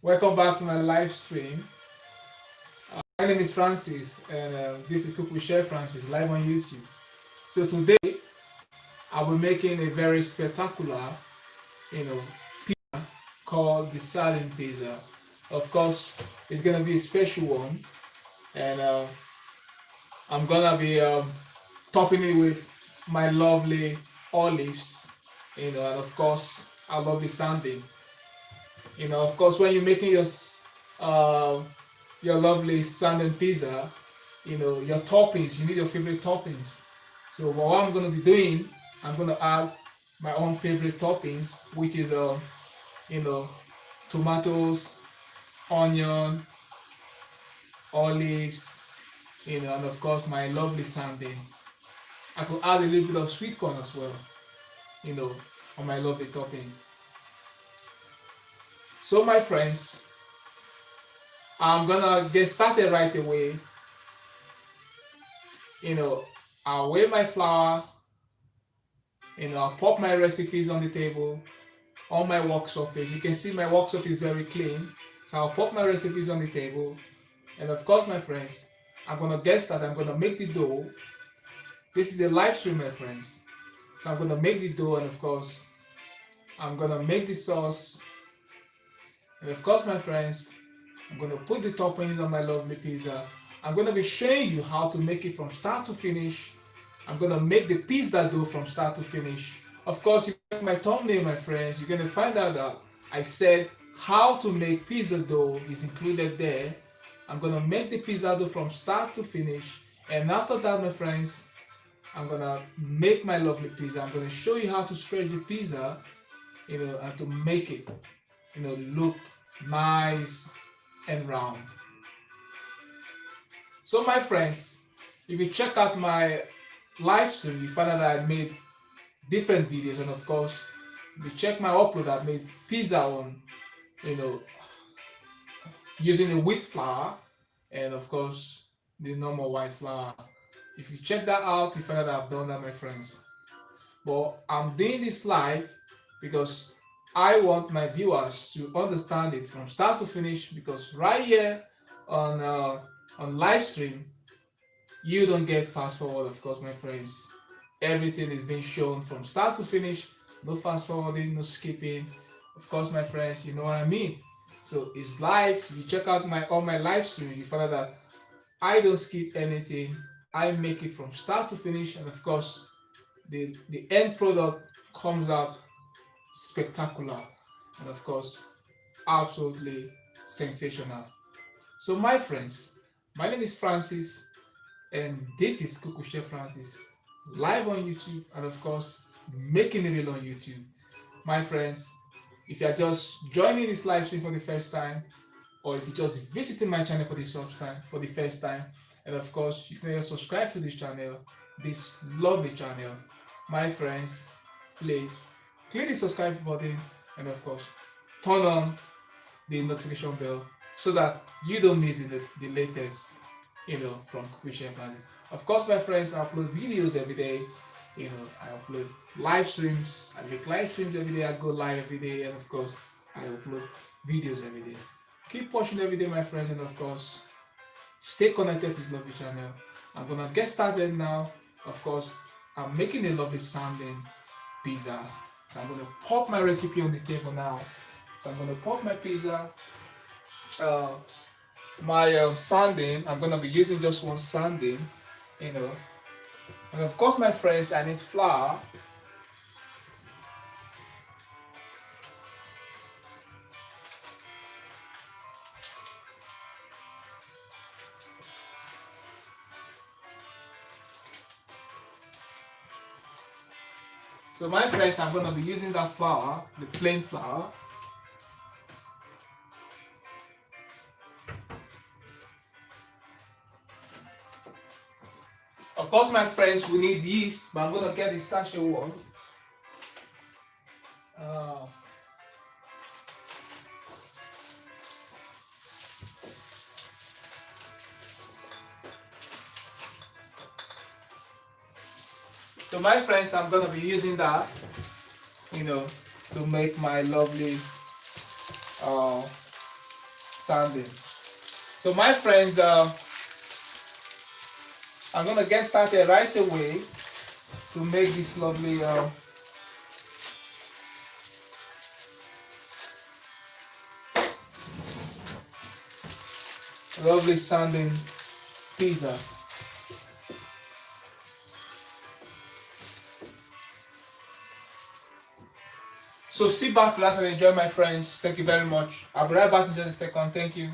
Welcome back to my live stream. My name is Francis, and this is Cook with Chef Francis live on YouTube. So today I'll be making a very spectacular, pizza called the Sardine pizza. Of course, it's gonna be a special one, and I'm gonna be topping it with my lovely olives, and of course I love the sardine. Of course, when you're making uh, your lovely sardine pizza, your toppings, you need your favorite toppings. So what I'm gonna be doing, I'm gonna add my own favorite toppings, which is you know, tomatoes, onion, olives, and of course my lovely sardine. I could add a little bit of sweet corn as well, you know, on my lovely toppings. So my friends, I'm gonna get started right away. I'll weigh my flour, I'll pop my recipes on the table, on my work surface. You can see my work surface is very clean. So I'll pop my recipes on the table. And of course, my friends, I'm gonna get started. I'm gonna make the dough. This is a live stream, my friends. So I'm gonna make the dough, and of course, I'm gonna make the sauce. And of course, my friends, I'm gonna put the toppings on my lovely pizza. I'm gonna be showing you how to make it from start to finish. I'm gonna make the pizza dough from start to finish. Of course, if you check my thumbnail, my friends, you're gonna find out that I said how to make pizza dough is included there. I'm gonna make the pizza dough from start to finish, and after that, my friends, I'm gonna make my lovely pizza. I'm gonna show you how to stretch the pizza, and to make it, look nice and round. So my friends, if you check out my live stream, you find out that I made different videos, and of course, if you check my upload, I made pizza on, using the wheat flour, and of course, the normal white flour. If you check that out, you find out that I've done that, my friends. But I'm doing this live because I want my viewers to understand it from start to finish, because right here on live stream, you don't get fast forward, of course, my friends. Everything is being shown from start to finish. No fast forwarding, no skipping. Of course, my friends, you know what I mean. So it's live. You check out all my live stream, you find out that I don't skip anything. I make it from start to finish, and of course, the end product comes out spectacular, and of course, absolutely sensational. So my friends, my name is Francis, and this is Cook with Chef Francis live on YouTube, and of course, making it real on YouTube. My friends, if you are just joining this live stream for the first time, or if you're just visiting my channel for the first time, and of course, if you're subscribed to this channel, this lovely channel, my friends, please click the subscribe button, and of course, turn on the notification bell so that you don't miss the latest, from Cook with Chef Francis. Of course, my friends, I upload videos every day. I upload live streams. I make live streams every day. I go live every day, and of course, I upload videos every day. Keep watching every day, my friends, and of course, stay connected to this lovely channel. I'm gonna get started now. Of course, I'm making a lovely sardine pizza. So I'm gonna pop my recipe on the table now. So I'm gonna pop my pizza. My sardine, I'm gonna be using just one sardine, and of course, my friends, I need flour. So my friends, I'm gonna be using that flour, the plain flour. Of course, my friends, we need yeast, but I'm gonna get the sachet one. So my friends, I'm gonna be using that, to make my lovely sardine. So my friends, I'm gonna get started right away to make this lovely sardine pizza. So sit back, relax, and enjoy, my friends. Thank you very much. I'll be right back in just a second. Thank you.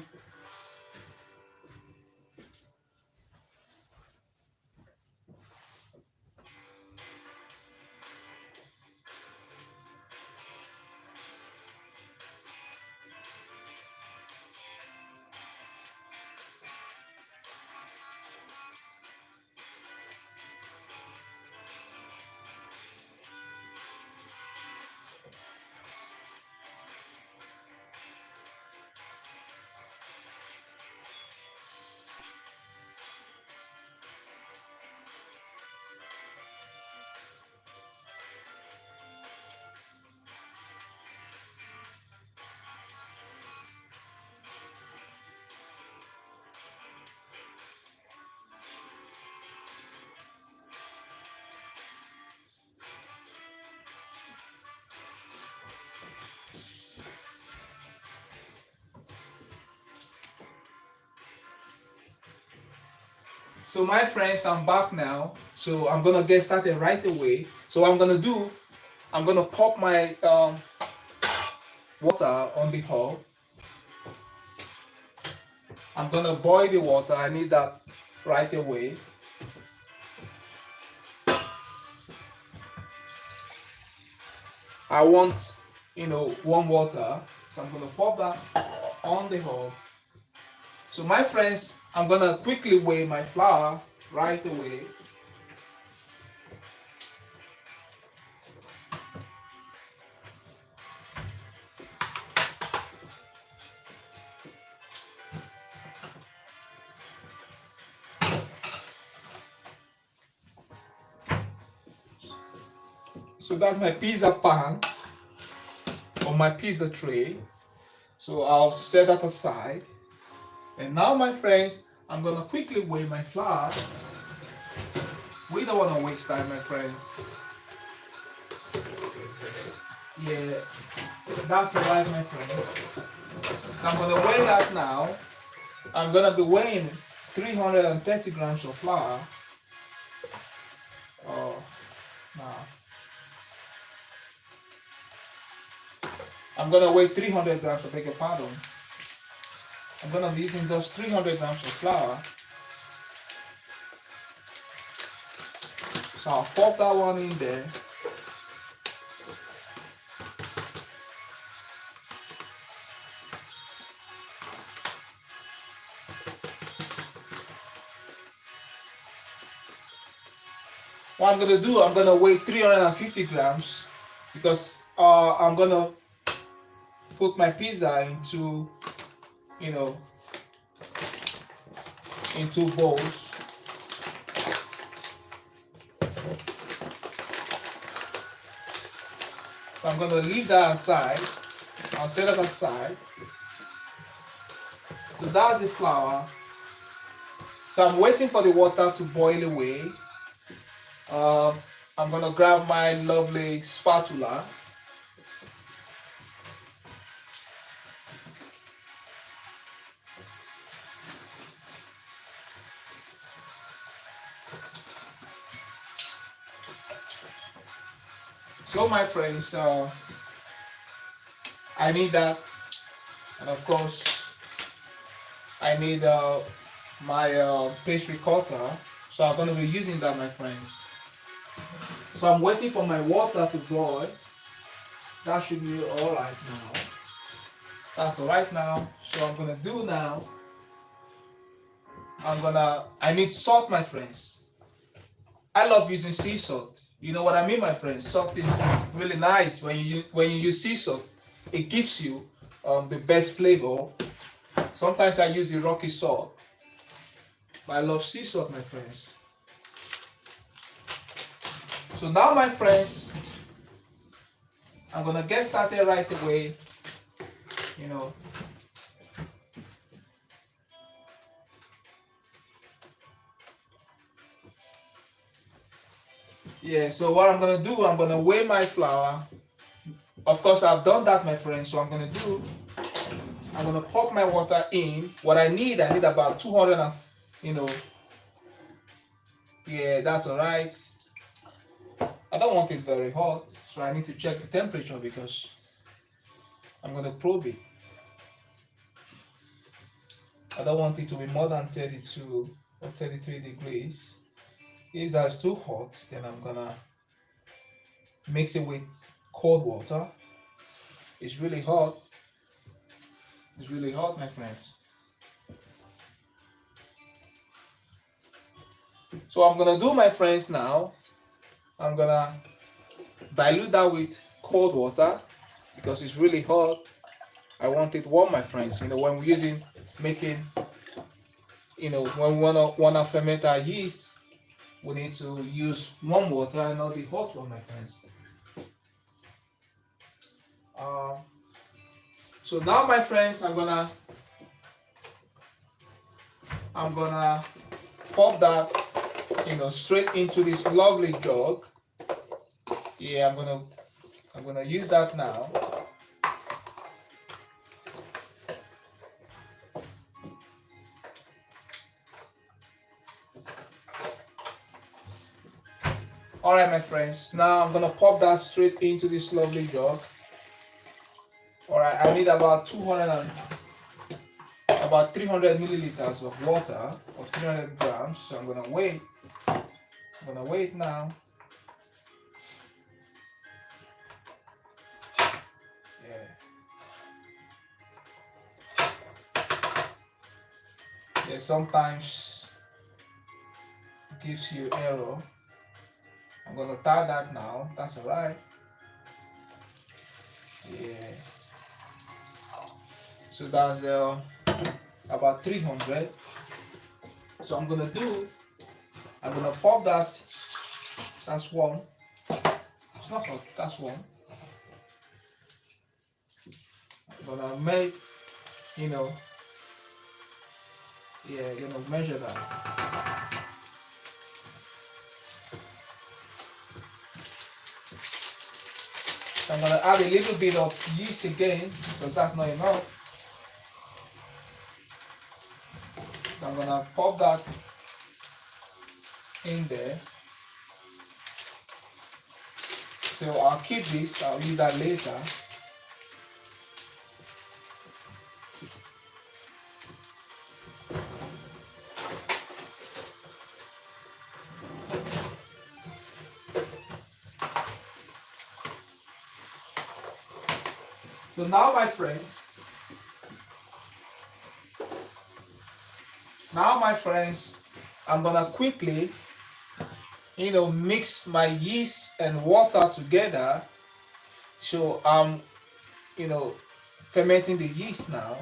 So my friends, I'm back now. So I'm gonna get started right away. So what I'm gonna pop my water on the hob. I'm gonna boil the water. I need that right away. I want, warm water. So I'm gonna pop that on the hob. So my friends, I'm gonna quickly weigh my flour right away. So that's my pizza pan or my pizza tray. So I'll set that aside. And now, my friends, I'm gonna quickly weigh my flour. We don't wanna waste time, my friends. Yeah, that's right, my friends. So I'm gonna weigh that now. I'm gonna be weighing 330 grams of flour. Oh, now. I'm gonna weigh 300 grams, I beg your pardon. I'm gonna be using those 300 grams of flour. So I'll pop that one in there. What I'm gonna do, I'm gonna weigh 350 grams because I'm gonna put my pizza into, into bowls. So I'm gonna leave that aside. I'll set it aside. So that's the flour. So I'm waiting for the water to boil away. I'm gonna grab my lovely spatula. So my friends, I need that, and of course I need my pastry cutter. So I'm gonna be using that, my friends. So I'm waiting for my water to boil. That should be all right now. That's all right now. So I'm gonna do now. I need salt, my friends. I love using sea salt. You know what I mean, my friends? Salt is really nice when you use sea salt. It gives you the best flavor. Sometimes I use the rocky salt, but I love sea salt, my friends. So now, my friends, I'm gonna get started right away. Yeah, so what I'm gonna do, I'm gonna weigh my flour. Of course, I've done that, my friends. So I'm gonna pop my water in. What I need about 200 and, you know, yeah, that's all right. I don't want it very hot, so I need to check the temperature because I'm gonna probe it. I don't want it to be more than 32 or 33 degrees. If that's too hot, then I'm gonna mix it with cold water. It's really hot. It's really hot, my friends. So I'm gonna do, my friends, now. I'm gonna dilute that with cold water because it's really hot. I want it warm, my friends. When we're making, when we wanna ferment our yeast, we need to use warm water and not the hot one, my friends. Uh, so now, my friends, I'm gonna pop that, straight into this lovely jug. Yeah, I'm gonna use that now. All right, my friends. Now I'm gonna pop that straight into this lovely jug. All right, I need about 300 milliliters of water or 300 grams. So I'm gonna wait. I'm gonna wait now. Yeah, sometimes it gives you error. I'm gonna tie that now. That's all right. Yeah. So that's about 300. So I'm gonna pop that. That's one. It's not hot. That's one. I'm gonna make, measure that. I'm gonna add a little bit of yeast again because that's not enough. So I'm gonna pop that in there. So I'll keep this. I'll use that later. So now, my friends, I'm gonna quickly, mix my yeast and water together. So I'm, fermenting the yeast now.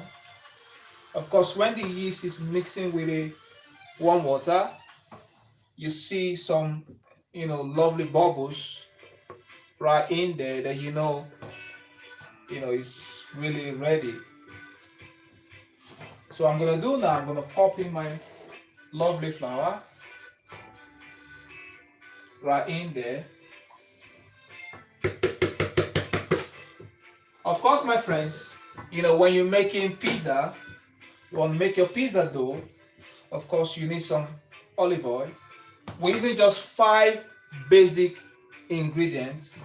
Of course, when the yeast is mixing with the warm water, you see some, lovely bubbles right in there that it's really ready. So I'm gonna pop in my lovely flour right in there. Of course, my friends, when you're making pizza, you want to make your pizza dough. Of course, you need some olive oil. We're using just 5 basic ingredients: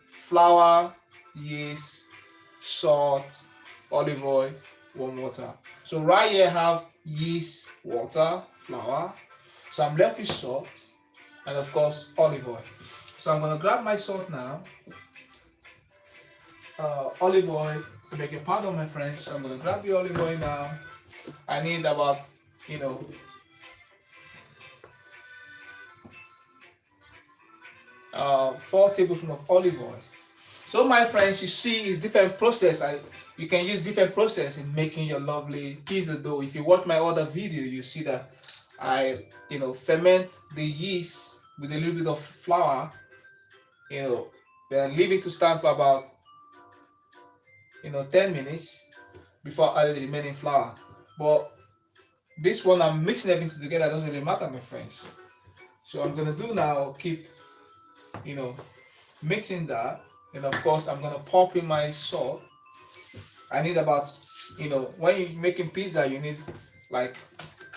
flour, yeast, salt, olive oil, warm water. So right here I have yeast, water, flour. So I'm left with salt and, of course, olive oil. So I'm gonna grab my salt now. Olive oil, to make a pardon, my friends. So I'm gonna grab the olive oil now. I need about, 4 tablespoons of olive oil. So, my friends, you see, it's different process. You can use different process in making your lovely pizza dough. If you watch my other video, you see that I, ferment the yeast with a little bit of flour, then leave it to stand for about, 10 minutes before adding the remaining flour. But this one, I'm mixing everything together. Doesn't really matter, my friends. So I'm gonna do now, keep, mixing that. And of course, I'm gonna pop in my salt. I need about, when you're making pizza, you need like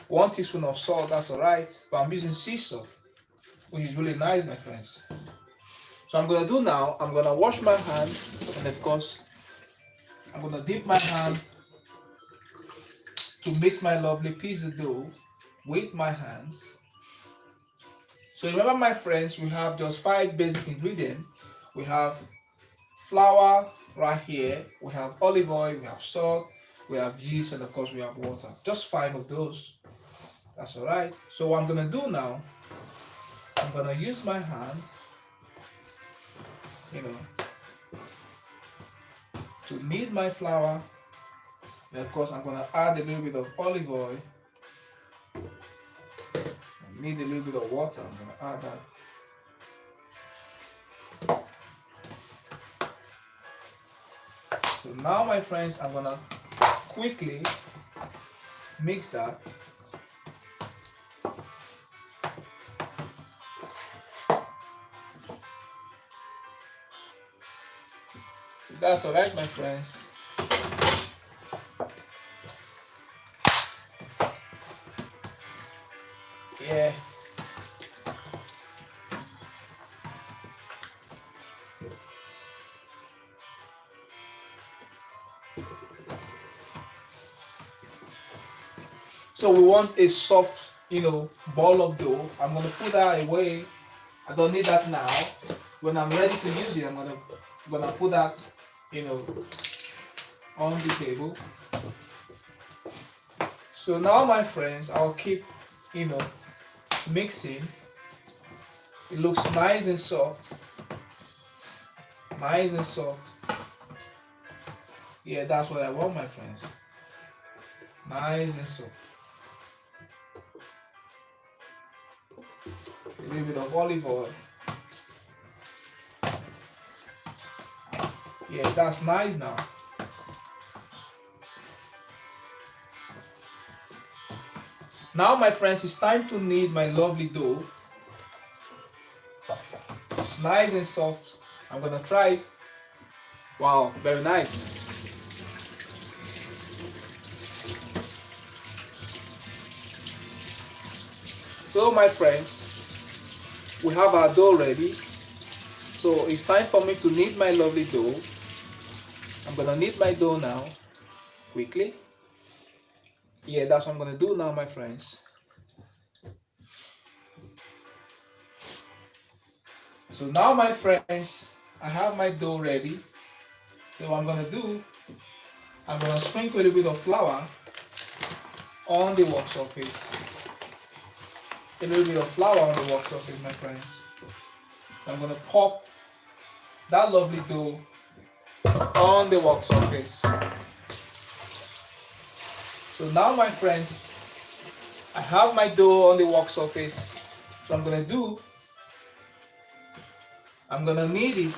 1 teaspoon of salt. That's all right. But I'm using sea salt, which is really nice, my friends. So I'm gonna do now, I'm gonna wash my hand, and of course, I'm gonna dip my hand to mix my lovely pizza dough with my hands. So remember, my friends, we have just 5 basic ingredients. We have flour right here, we have olive oil, we have salt, we have yeast, and of course we have water. Just 5 of those. That's all right. So what I'm gonna do now, I'm gonna use my hand, to knead my flour. And of course, I'm gonna add a little bit of olive oil. I need a little bit of water. I'm gonna add that. So now, my friends, I'm gonna quickly mix that. That's all right, my friends. Yeah. So we want a soft, ball of dough. I'm gonna put that away. I don't need that now. When I'm ready to use it, I'm gonna put that, on the table. So now, my friends, I'll keep, mixing. It looks nice and soft. Nice and soft. Yeah, that's what I want, my friends. Nice and soft. A little bit of olive oil. Yeah, that's nice now. Now, my friends, it's time to knead my lovely dough. It's nice and soft. I'm gonna try it. Wow, very nice. So, my friends, we have our dough ready. So it's time for me to knead my lovely dough. I'm gonna knead my dough now, quickly. Yeah, that's what I'm gonna do now, my friends. So now, my friends, I have my dough ready. So what I'm gonna do, I'm gonna sprinkle a little bit of flour on the work surface. A little bit of flour on the work surface, my friends. So I'm gonna pop that lovely dough on the work surface. So now, my friends, I have my dough on the work surface. So I'm gonna do, I'm gonna knead it,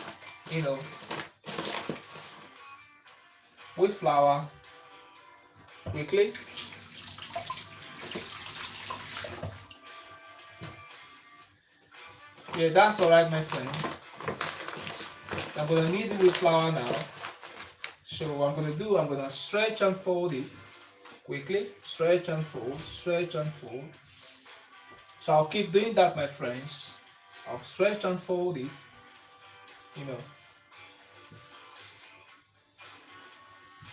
with flour quickly. Yeah, that's all right, my friends. I'm gonna knead it with flour now. So what I'm gonna do, I'm gonna stretch and fold it quickly. Stretch and fold, stretch and fold. So I'll keep doing that, my friends. I'll stretch and fold it,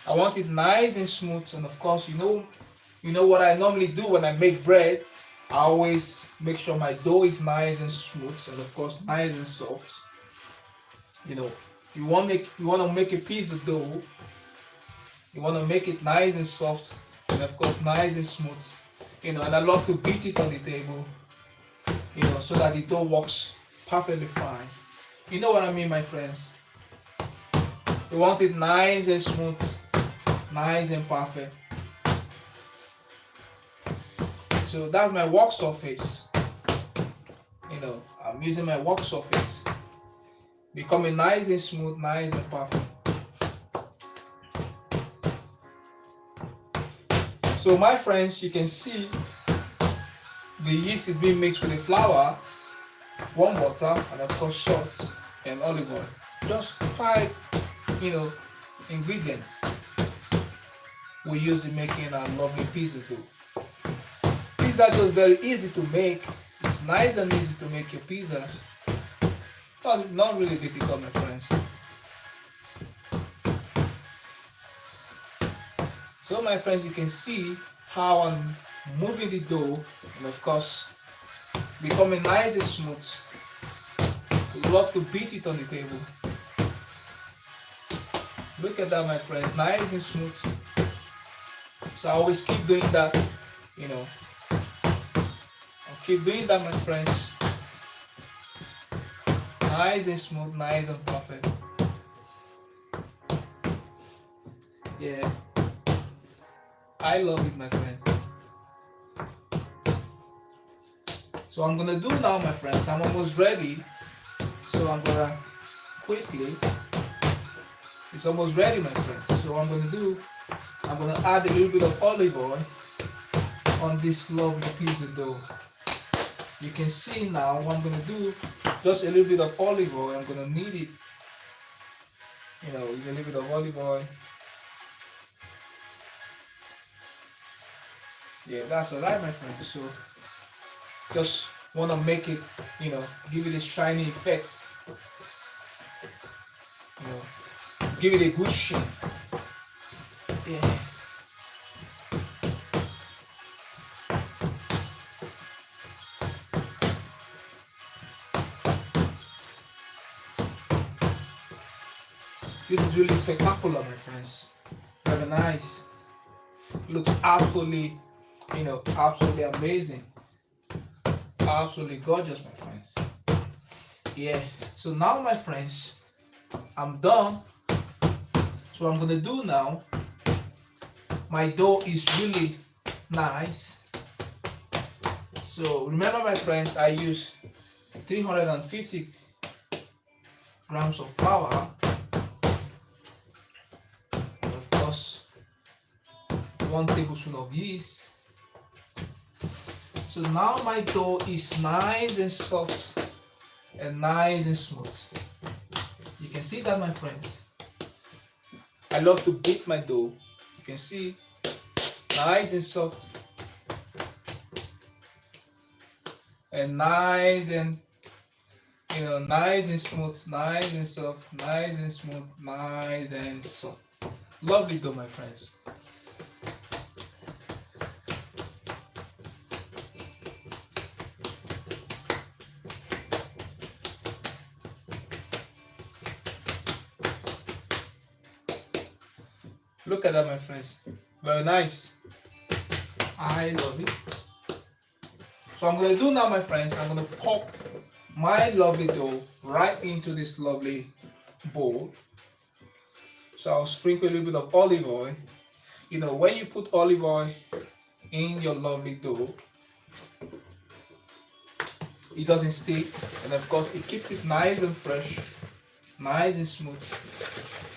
I want it nice and smooth. And of course, you know what I normally do when I make bread. I always make sure my dough is nice and smooth, and of course nice and soft. You want to make a pizza dough. You want to make it nice and soft, and of course nice and smooth. And I love to beat it on the table, so that the dough works perfectly fine. You know what I mean, my friends? You want it nice and smooth, nice and perfect. So that's my work surface. I'm using my work surface. Becoming nice and smooth, nice and perfect. So, my friends, you can see the yeast is being mixed with the flour. warm water, and of course salt and olive oil. Just 5, ingredients we use in making our lovely pizza dough. Pizza dough is very easy to make. It's nice and easy to make your pizza. Not really difficult, my friends. So my friends, you can see how I'm moving the dough, and of course becoming nice and smooth. We love to beat it on the table. Look at that, my friends, nice and smooth. So I always keep doing that, I'll keep doing that, my friends. Nice and smooth, nice and perfect. Yeah, I love it, my friend. So I'm gonna do now, my friends. I'm almost ready. So I'm gonna quickly. It's almost ready, my friends. So I'm gonna add a little bit of olive oil on this lovely pizza dough. You can see now what I'm gonna do. Just a little bit of olive oil. I'm gonna knead it. With a little bit of olive oil. Yeah, that's alright, my friends. So just wanna make it, give it a shiny effect. Give it a good sheen. Yeah. This is really spectacular, my friends. Very nice. Looks absolutely, absolutely amazing. Absolutely gorgeous, my friends. Yeah. So now, my friends, I'm done. So what I'm gonna do now, my dough is really nice. So remember, my friends, I use 350 grams of flour, and of course 1 tablespoon of yeast. So now my dough is nice and soft and nice and smooth. You can see that, my friends. I love to beat my dough. You can see, nice and soft and nice and nice and smooth, nice and soft, nice and smooth, nice and soft. Lovely dough, my friends. Look at that, my friends. Very nice. I love it. So I'm gonna do now, my friends, I'm gonna pop my lovely dough right into this lovely bowl. So I'll sprinkle a little bit of olive oil. When you put olive oil in your lovely dough, it doesn't stick, and of course it keeps it nice and fresh, nice and smooth,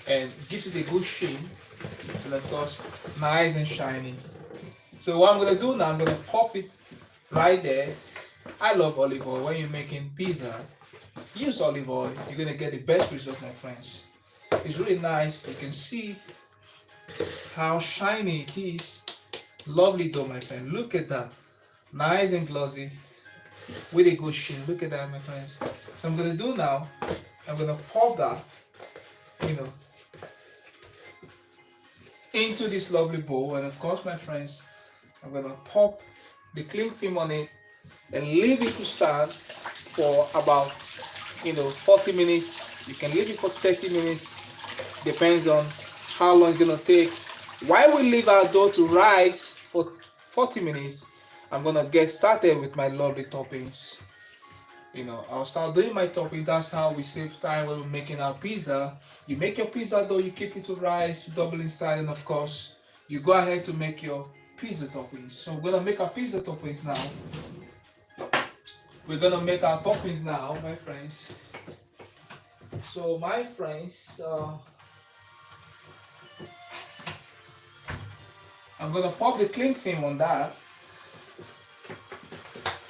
and gives it a good sheen, and of course nice and shiny. So what I'm gonna do now, I'm gonna pop it right there. I love olive oil. When you're making pizza, use olive oil. You're gonna get the best result, my friends. It's really nice. You can see how shiny it is. Lovely dough, my friend. Look at that. Nice and glossy with a good sheen. Look at that, my friends. So I'm gonna do now, I'm gonna pop that, into this lovely bowl, and of course, my friends, I'm gonna pop the cling film on it and leave it to stand for about 40 minutes. You can leave it for 30 minutes, depends on how long it's gonna take. While we leave our dough to rise for 40 minutes, I'm gonna get started with my lovely toppings. I'll start doing my topping. That's how we save time when we're making our pizza. You make your pizza dough, you keep it to rise, you double inside, and of course you go ahead to make your pizza toppings. So we're gonna make our pizza toppings now. We're gonna make our toppings now, my friends. So my friends, I'm gonna pop the cling film on that.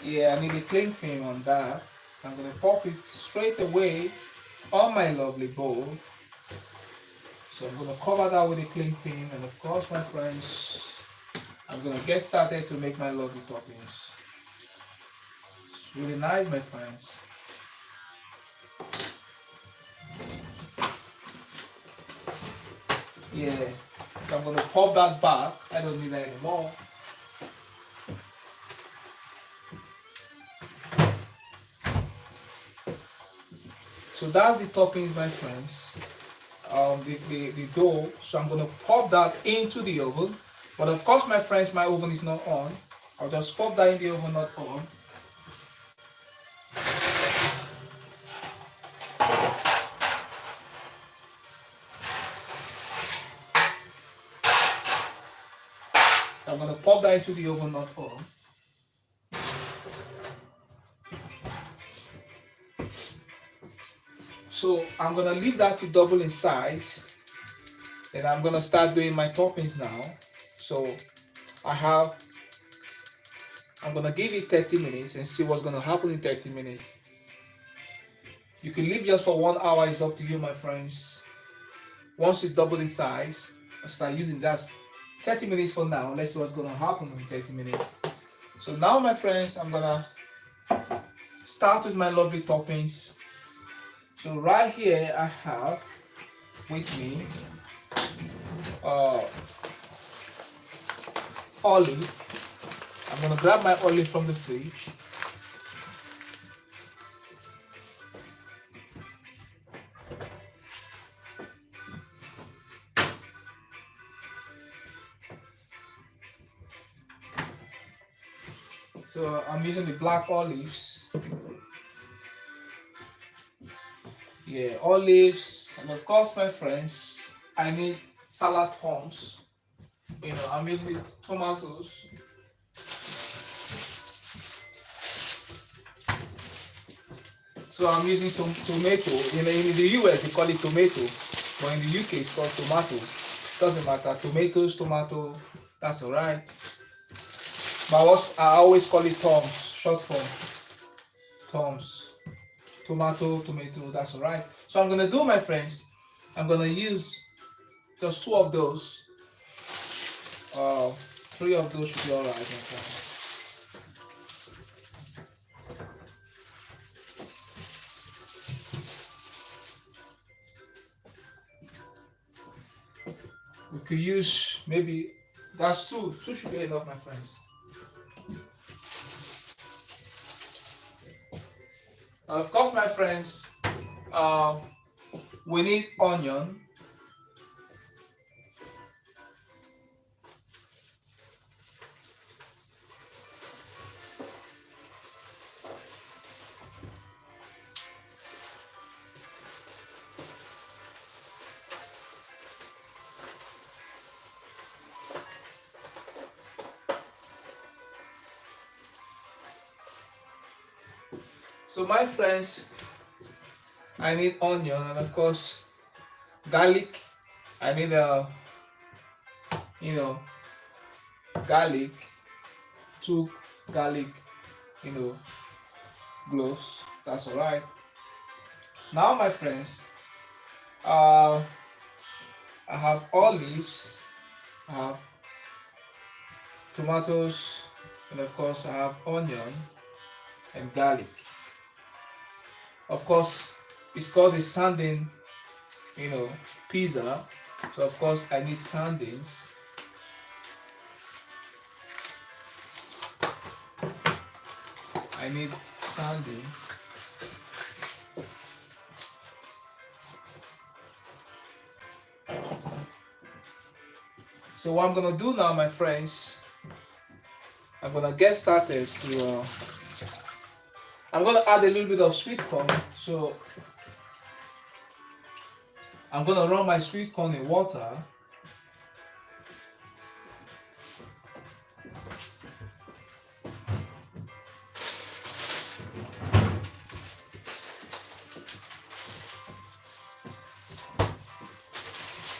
Yeah, I need a cling film on that. I'm gonna pop it straight away on my lovely bowl. So I'm gonna cover that with a clean thing, and of course, my friends, I'm gonna get started to make my lovely toppings. It's really nice, my friends. Yeah, so I'm gonna pop that back. I don't need that anymore. So that's the toppings, my friends. The dough. So I'm gonna pop that into the oven. But of course, my friends, my oven is not on. I'll just pop that in the oven, not on. So I'm gonna pop that into the oven, not on. So I'm gonna leave that to double in size. Then I'm gonna start doing my toppings now. So I'm gonna give it 30 minutes and see what's gonna happen in 30 minutes. You can leave just for 1 hour, it's up to you, my friends. Once it's double in size, I'll start using that. 30 minutes for now. Let's see what's gonna happen in 30 minutes. So now, my friends, I'm gonna start with my lovely toppings. So right here I have with me olive. I'm gonna grab my olive from the fridge. So I'm using the black olives. Yeah, olives, and of course, my friends, I need salad toms. You know, I'm using tomatoes. So I'm using tomato. In the US they call it tomato, but in the UK it's called tomato. Doesn't matter. Tomatoes, tomato, that's alright. But I always call it toms, short form. Toms. Tomato, tomato, that's alright. So I'm gonna do, my friends, I'm gonna use just 2 of those. 3 of those should be alright, my friends. We could use maybe that's 2. 2 should be enough, my friends. Of course, my friends, we need onion. So my friends, I need onion, and of course garlic. I need you know, garlic, 2 garlic, cloves. That's alright. Now, my friends, I have olives, I have tomatoes, and of course I have onion and garlic. Of course, it's called a sardine, pizza. So of course I need sardines. I need sardines. So what I'm gonna do now, my friends, I'm gonna get started to. I'm gonna add a little bit of sweet corn. So I'm gonna run my sweet corn in water.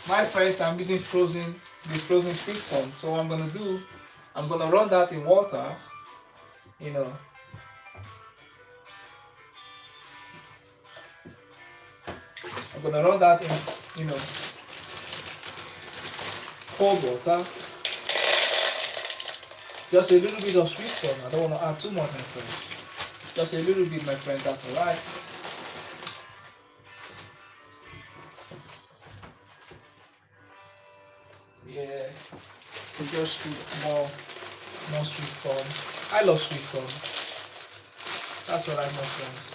My friends, I'm using the frozen sweet corn. So what I'm gonna do, I'm gonna run that in water, I'm gonna run that in, cold water. Just a little bit of sweet corn. I don't want to add too much, my friends. Just a little bit, my friend. That's alright. Yeah. So just put more sweet corn. I love sweet corn. That's alright, my friends.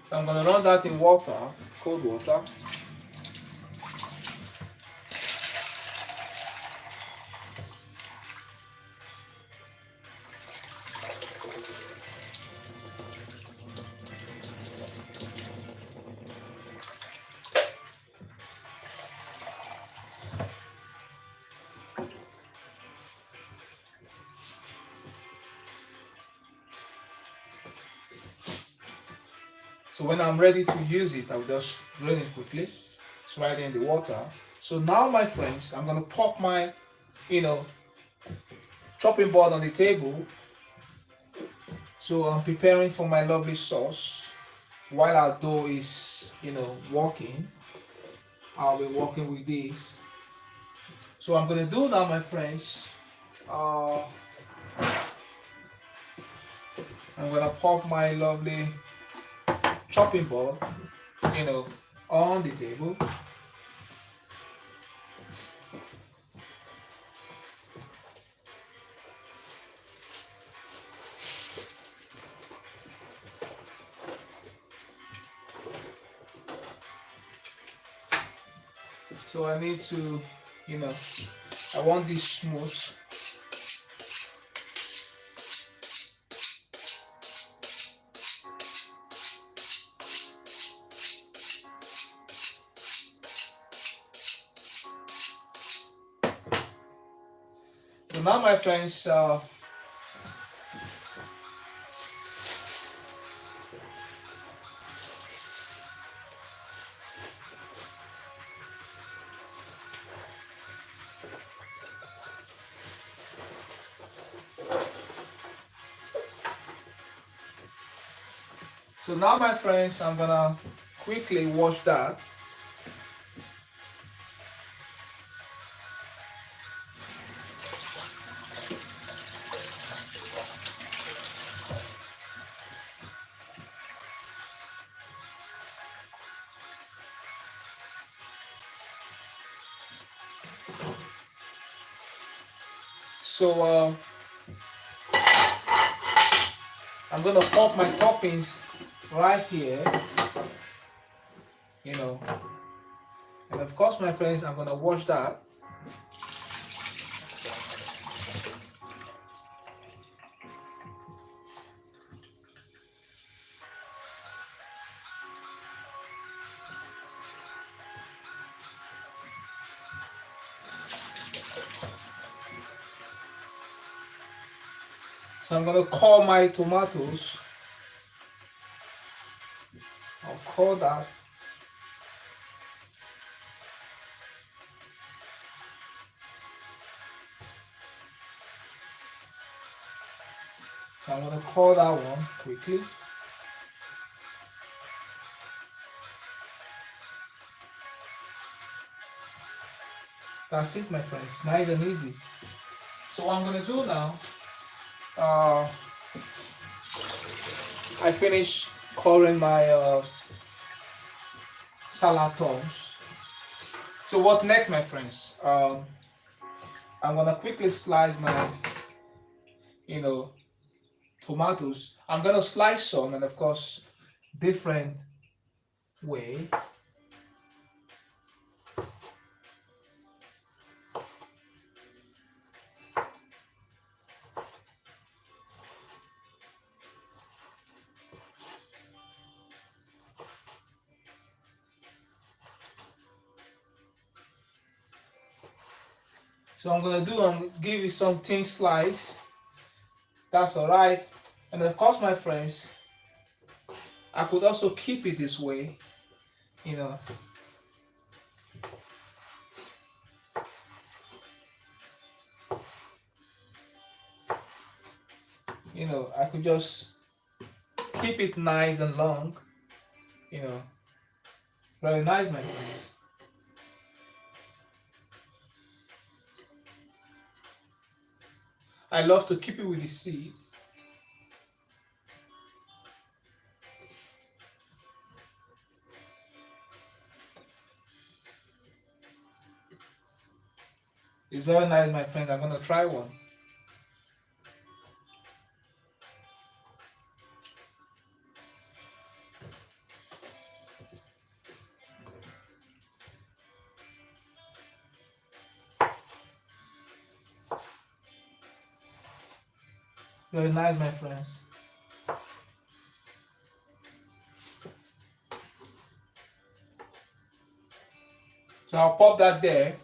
So I'm gonna run that in water, cold water. So when I'm ready to use it, I'll just drain it quickly, slide it in the water. So now, my friends, I'm gonna pop my, chopping board on the table. So I'm preparing for my lovely sauce. While our dough is, working, I'll be working with this. So I'm gonna do now, my friends. I'm gonna pop my lovely chopping board, on the table. So I need to, I want this smooth. So now, my friends, so now, my friends, I'm gonna quickly wash that. So I'm gonna pop my toppings right here, and of course, my friends, I'm gonna wash that. So I'm gonna core my tomatoes. I'll core that. So I'm gonna core that one quickly. That's it, my friends. Nice and easy. So what I'm gonna do now, I finished coring my salad toms. So what next, my friends? I'm gonna quickly slice my, tomatoes. I'm gonna slice some, and of course, different way. So I'm give you some thin slice. That's alright. And of course, my friends, I could also keep it this way, I could just keep it nice and long. Very nice, my friends. I love to keep it with the seeds. It's very nice, my friend. I'm gonna try one. Very nice, my friends. So I'll pop that there.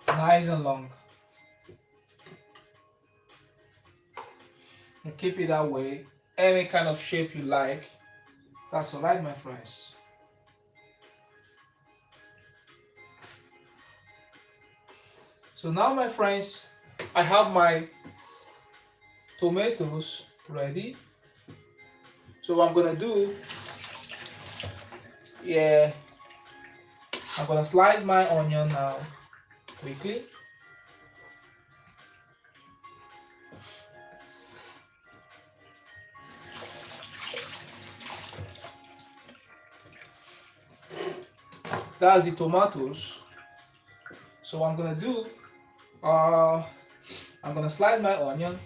Nice and long. And keep it that way. Any kind of shape you like. That's alright, my friends. So now, my friends, I have my tomatoes ready. So what I'm gonna do, I'm gonna slice my onion now quickly. That's the tomatoes. So what I'm gonna do, I'm gonna slice my onion.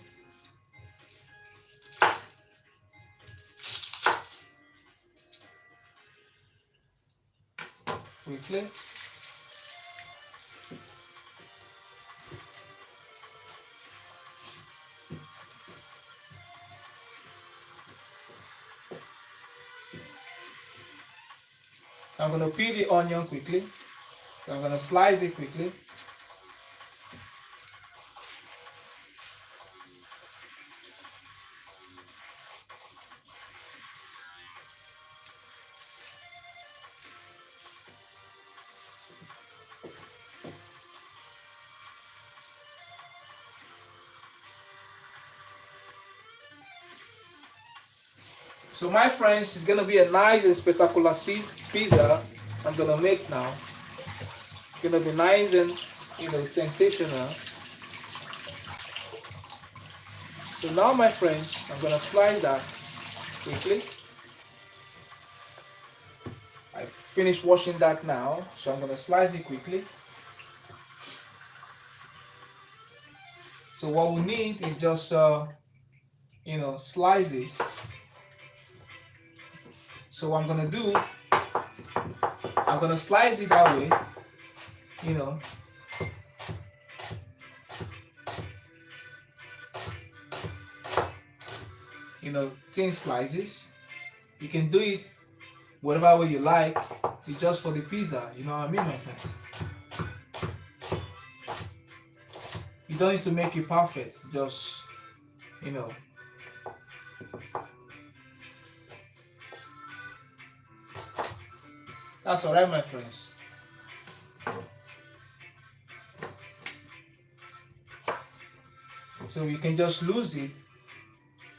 Quickly. I'm gonna peel the onion quickly. So I'm gonna slice it quickly. So my friends, it's gonna be a nice and spectacular pizza I'm gonna make now. It's gonna be nice and sensational. So now, my friends, I'm gonna slice that quickly. I finished washing that now, so I'm gonna slice it quickly. So what we need is just slices. So what I'm gonna do, I'm gonna slice it that way, thin slices. You can do it whatever way you like. It's just for the pizza, you know what I mean, my friends? You don't need to make it perfect, just that's alright, my friends. So you can just lose it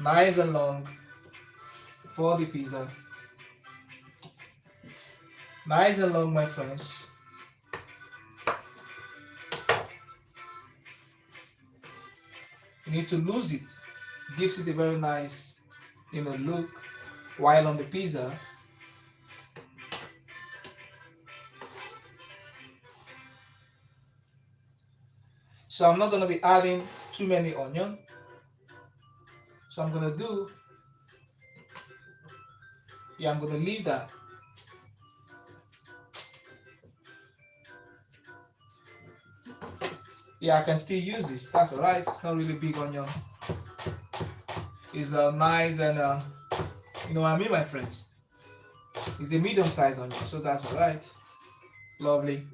nice and long for the pizza. Nice and long, my friends. You need to lose it. Gives it a very nice, look while on the pizza. So I'm not gonna be adding too many onion. So I'm gonna do, I'm gonna leave that. Yeah, I can still use this. That's alright. It's not really big onion. It's nice and you know what I mean, my friends. It's a medium-sized onion, so that's alright. Lovely.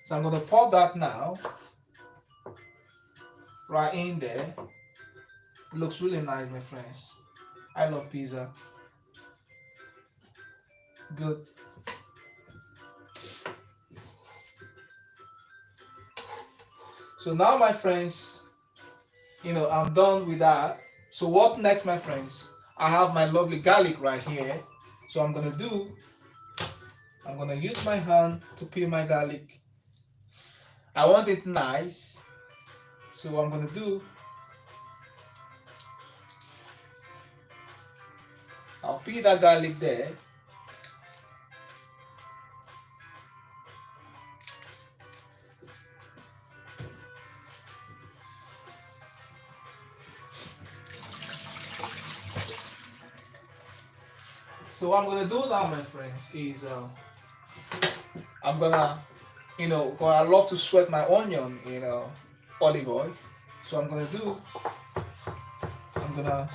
So I'm gonna pop that now. right in there. It looks really nice, my friends. I love pizza. Good. So now, my friends, I'm done with that. So what next, my friends? I have my lovely garlic right here. So I'm gonna use my hand to peel my garlic. I want it nice. So what I'm gonna do, I'll peel that garlic there. So what I'm gonna do now, my friends, is I'm gonna, 'cause I love to sweat my onion in olive oil. So I'm gonna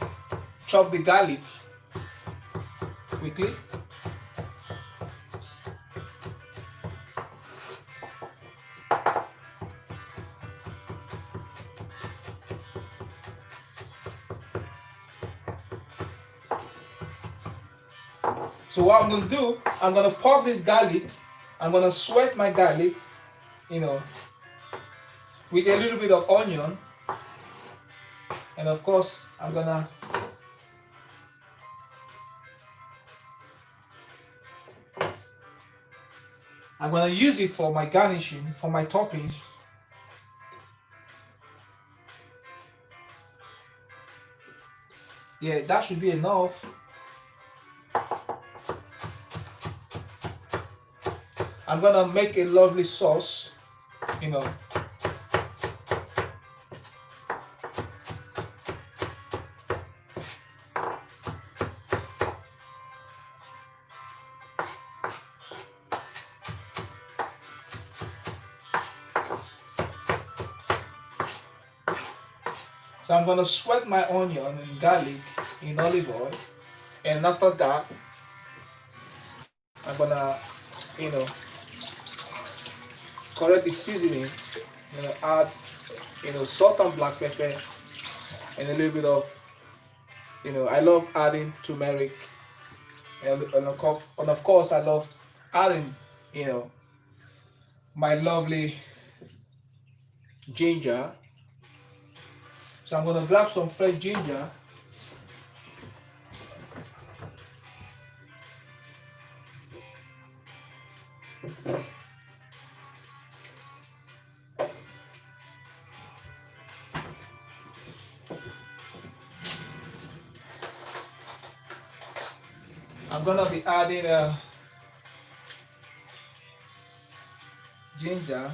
chop the garlic quickly. So what I'm gonna do, I'm gonna pop this garlic. I'm gonna sweat my garlic, you know, with a little bit of onion, and of course I'm gonna use it for my garnishing, for my toppings. Yeah, that should be enough. I'm gonna make a lovely sauce, you know. So I'm gonna sweat my onion and garlic in olive oil, and after that, I'm gonna, you know, correct the seasoning. Add, salt and black pepper, and a little bit of, I love adding turmeric, and of course, I love adding, you know, my lovely ginger. So I'm gonna grab some fresh ginger. I'm gonna be adding ginger.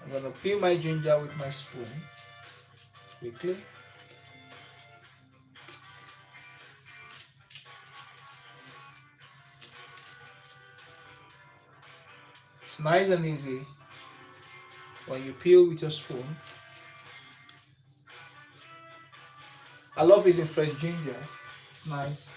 I'm gonna peel my ginger with my spoon quickly. It's nice and easy when you peel with your spoon. I love using fresh ginger. It's nice.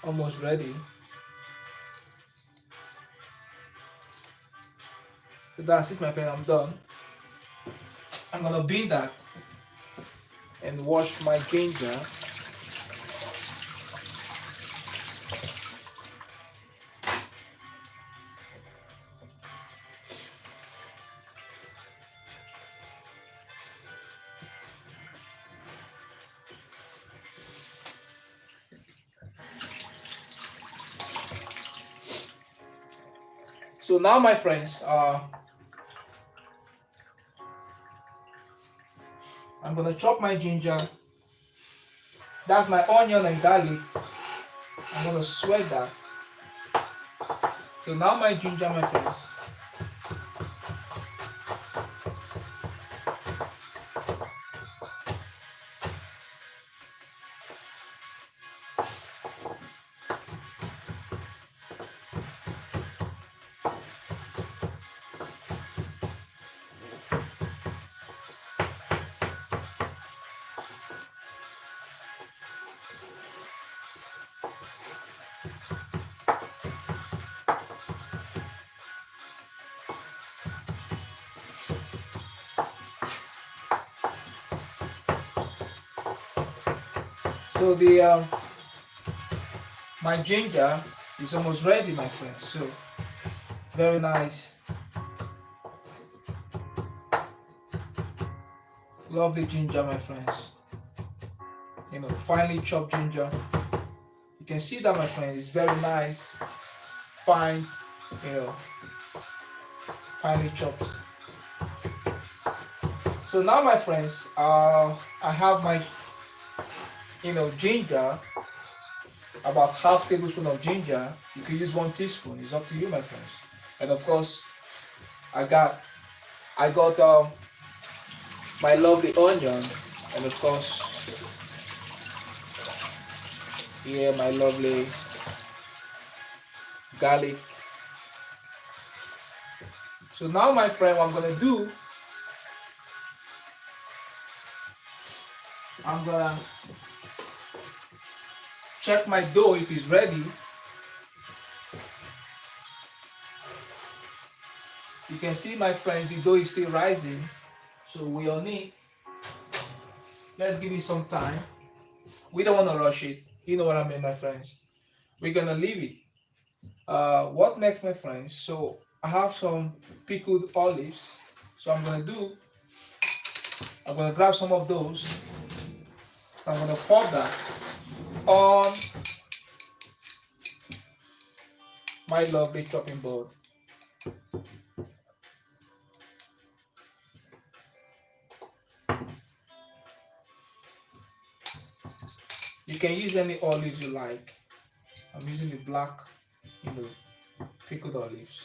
Almost ready. So that's it, my friend. I'm done. I'm gonna beat that and wash my ginger. So now, my friends, I'm gonna chop my ginger. That's my onion and garlic. I'm gonna sweat that. So now my ginger, my friends. So the my ginger is almost ready, my friends. So very nice, lovely ginger, my friends. Finely chopped ginger. You can see that, my friends. It's very nice, fine, you know, finely chopped. So now, my friends, I have my, ginger, about half tablespoon of ginger. You can use 1 teaspoon. It's up to you, my friends. And of course, I got, I got my lovely onion, and of course, here my lovely garlic. So now, my friend, what I'm gonna do, I'm gonna check my dough if it's ready. You can see, my friends, the dough is still rising. So we on it. Let's give it some time. We don't want to rush it. You know what I mean, my friends. We're gonna leave it. What next, my friends? So I have some pickled olives. So I'm gonna grab some of those. I'm gonna pour that on my lovely chopping board. You can use any olives you like. I'm using the black, pickled olives.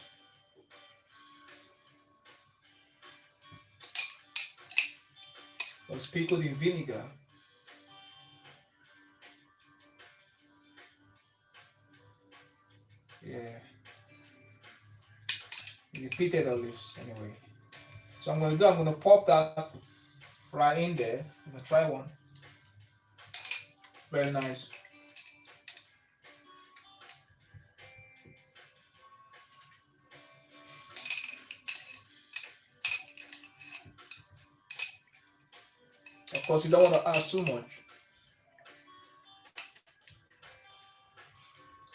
It was pickled in vinegar. Yeah, the pitted olives anyway. So I'm gonna pop that right in there. I'm gonna try one. Very nice. Of course, you don't want to add too much.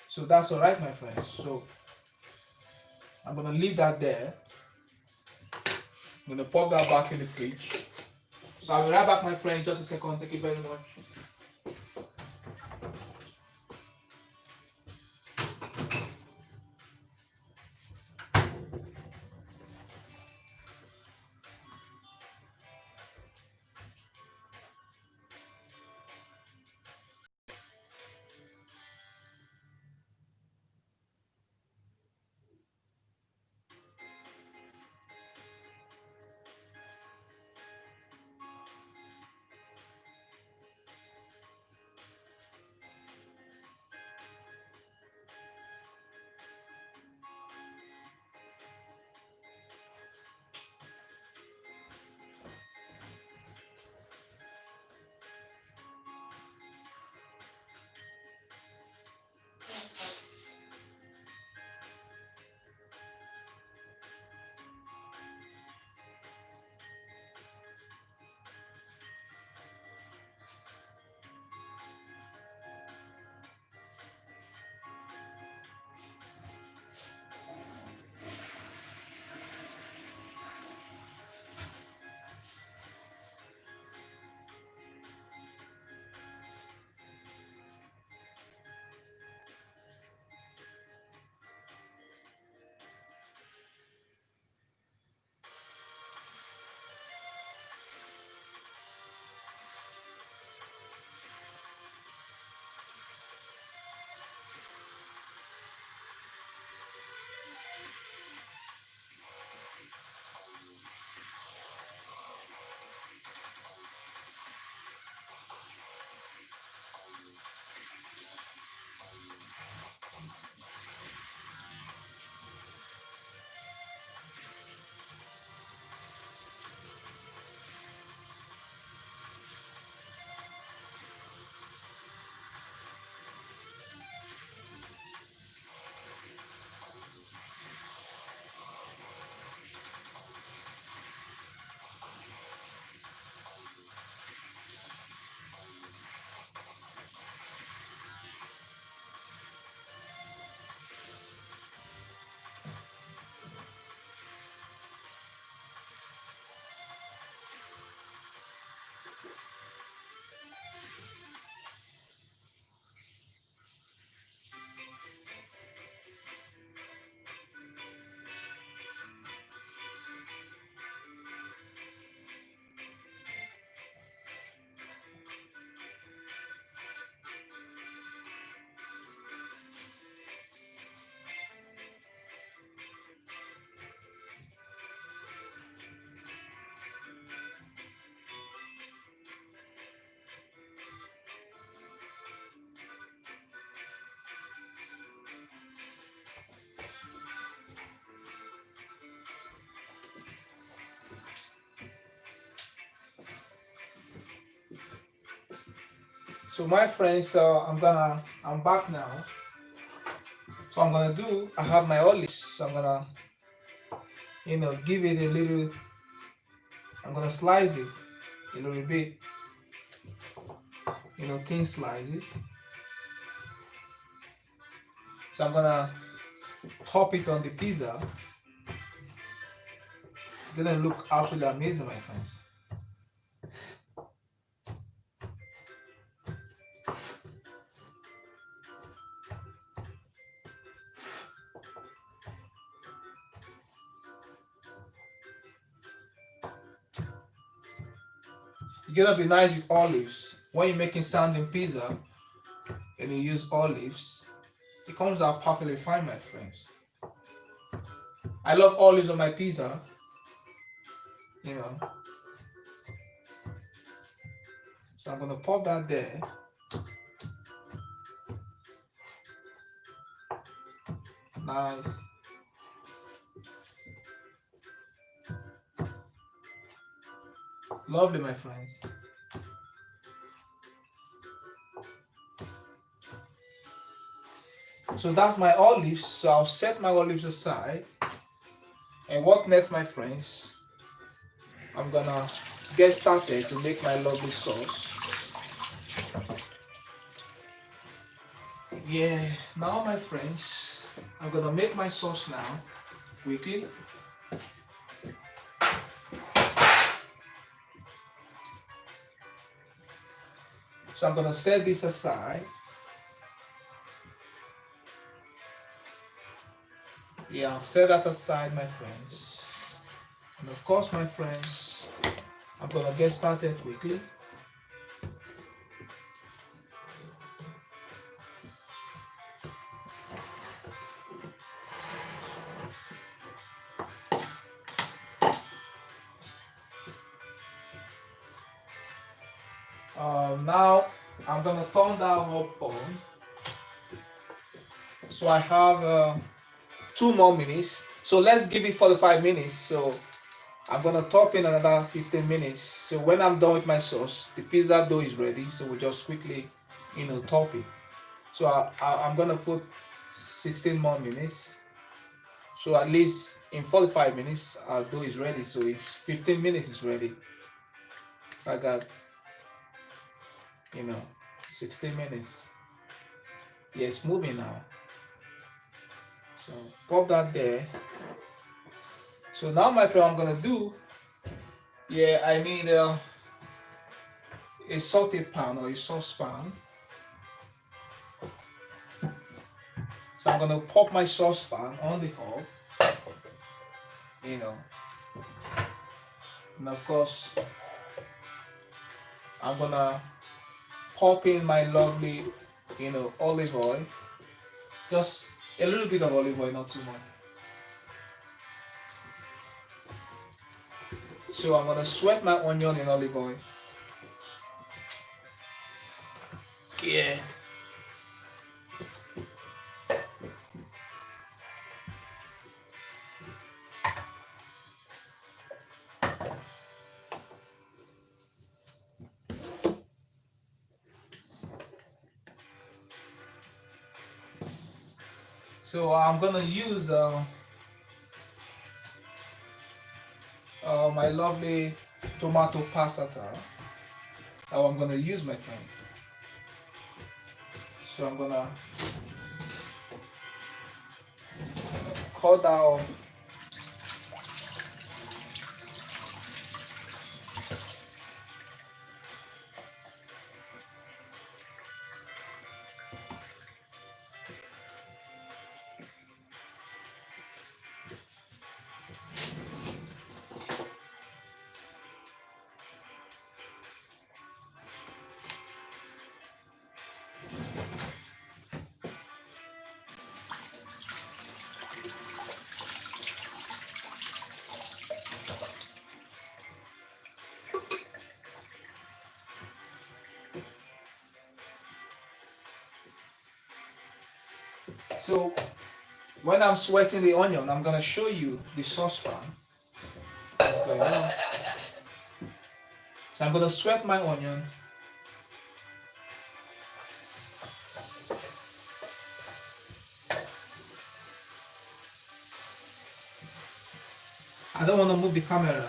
So that's all right, my friends. So I'm gonna leave that there. I'm gonna pop that back in the fridge. So I'll be right back, my friends. Just a second. Thank you very much. So my friends, I'm back now. So I have my olives. So I'm gonna, give it a little, I'm gonna slice it a little bit, thin slices. So I'm gonna top it on the pizza. It's gonna look absolutely amazing, my friends. It's gonna be nice with olives. When you're making sardine pizza and you use olives, it comes out perfectly fine, my friends. I love olives on my pizza, you know. So I'm gonna pop that there. Nice. Lovely, my friends. So that's my olives. So I'll set my olives aside. And what next, my friends? I'm gonna get started to make my lovely sauce. Yeah, now my friends, I'm gonna make my sauce now, quickly. So I'm gonna set this aside. Yeah, I'll set that aside, my friends. And of course, my friends, I'm gonna get started quickly. Now I'm gonna turn that up on. So I have 2 more minutes. So let's give it 45 minutes. So I'm gonna top in another 15 minutes. So when I'm done with my sauce, the pizza dough is ready. So we just quickly, top it. So I'm gonna put 16 more minutes. So at least in 45 minutes, our dough is ready. So if 15 minutes is ready, I got, 16 minutes. Yeah, it's moving now. So pop that there. So now, my friend, I'm gonna do. Yeah, I need a saute pan or a saucepan. So I'm gonna pop my saucepan on the hob. And of course, I'm gonna pop in my lovely, olive oil. Just a little bit of olive oil, not too much. So I'm gonna sweat my onion in olive oil. Yeah. So I'm gonna use my lovely tomato pasta that I'm gonna use, my friend. So I'm gonna cut that off. So when I'm sweating the onion, I'm gonna show you the saucepan. Okay, so I'm gonna sweat my onion. I don't want to move the camera.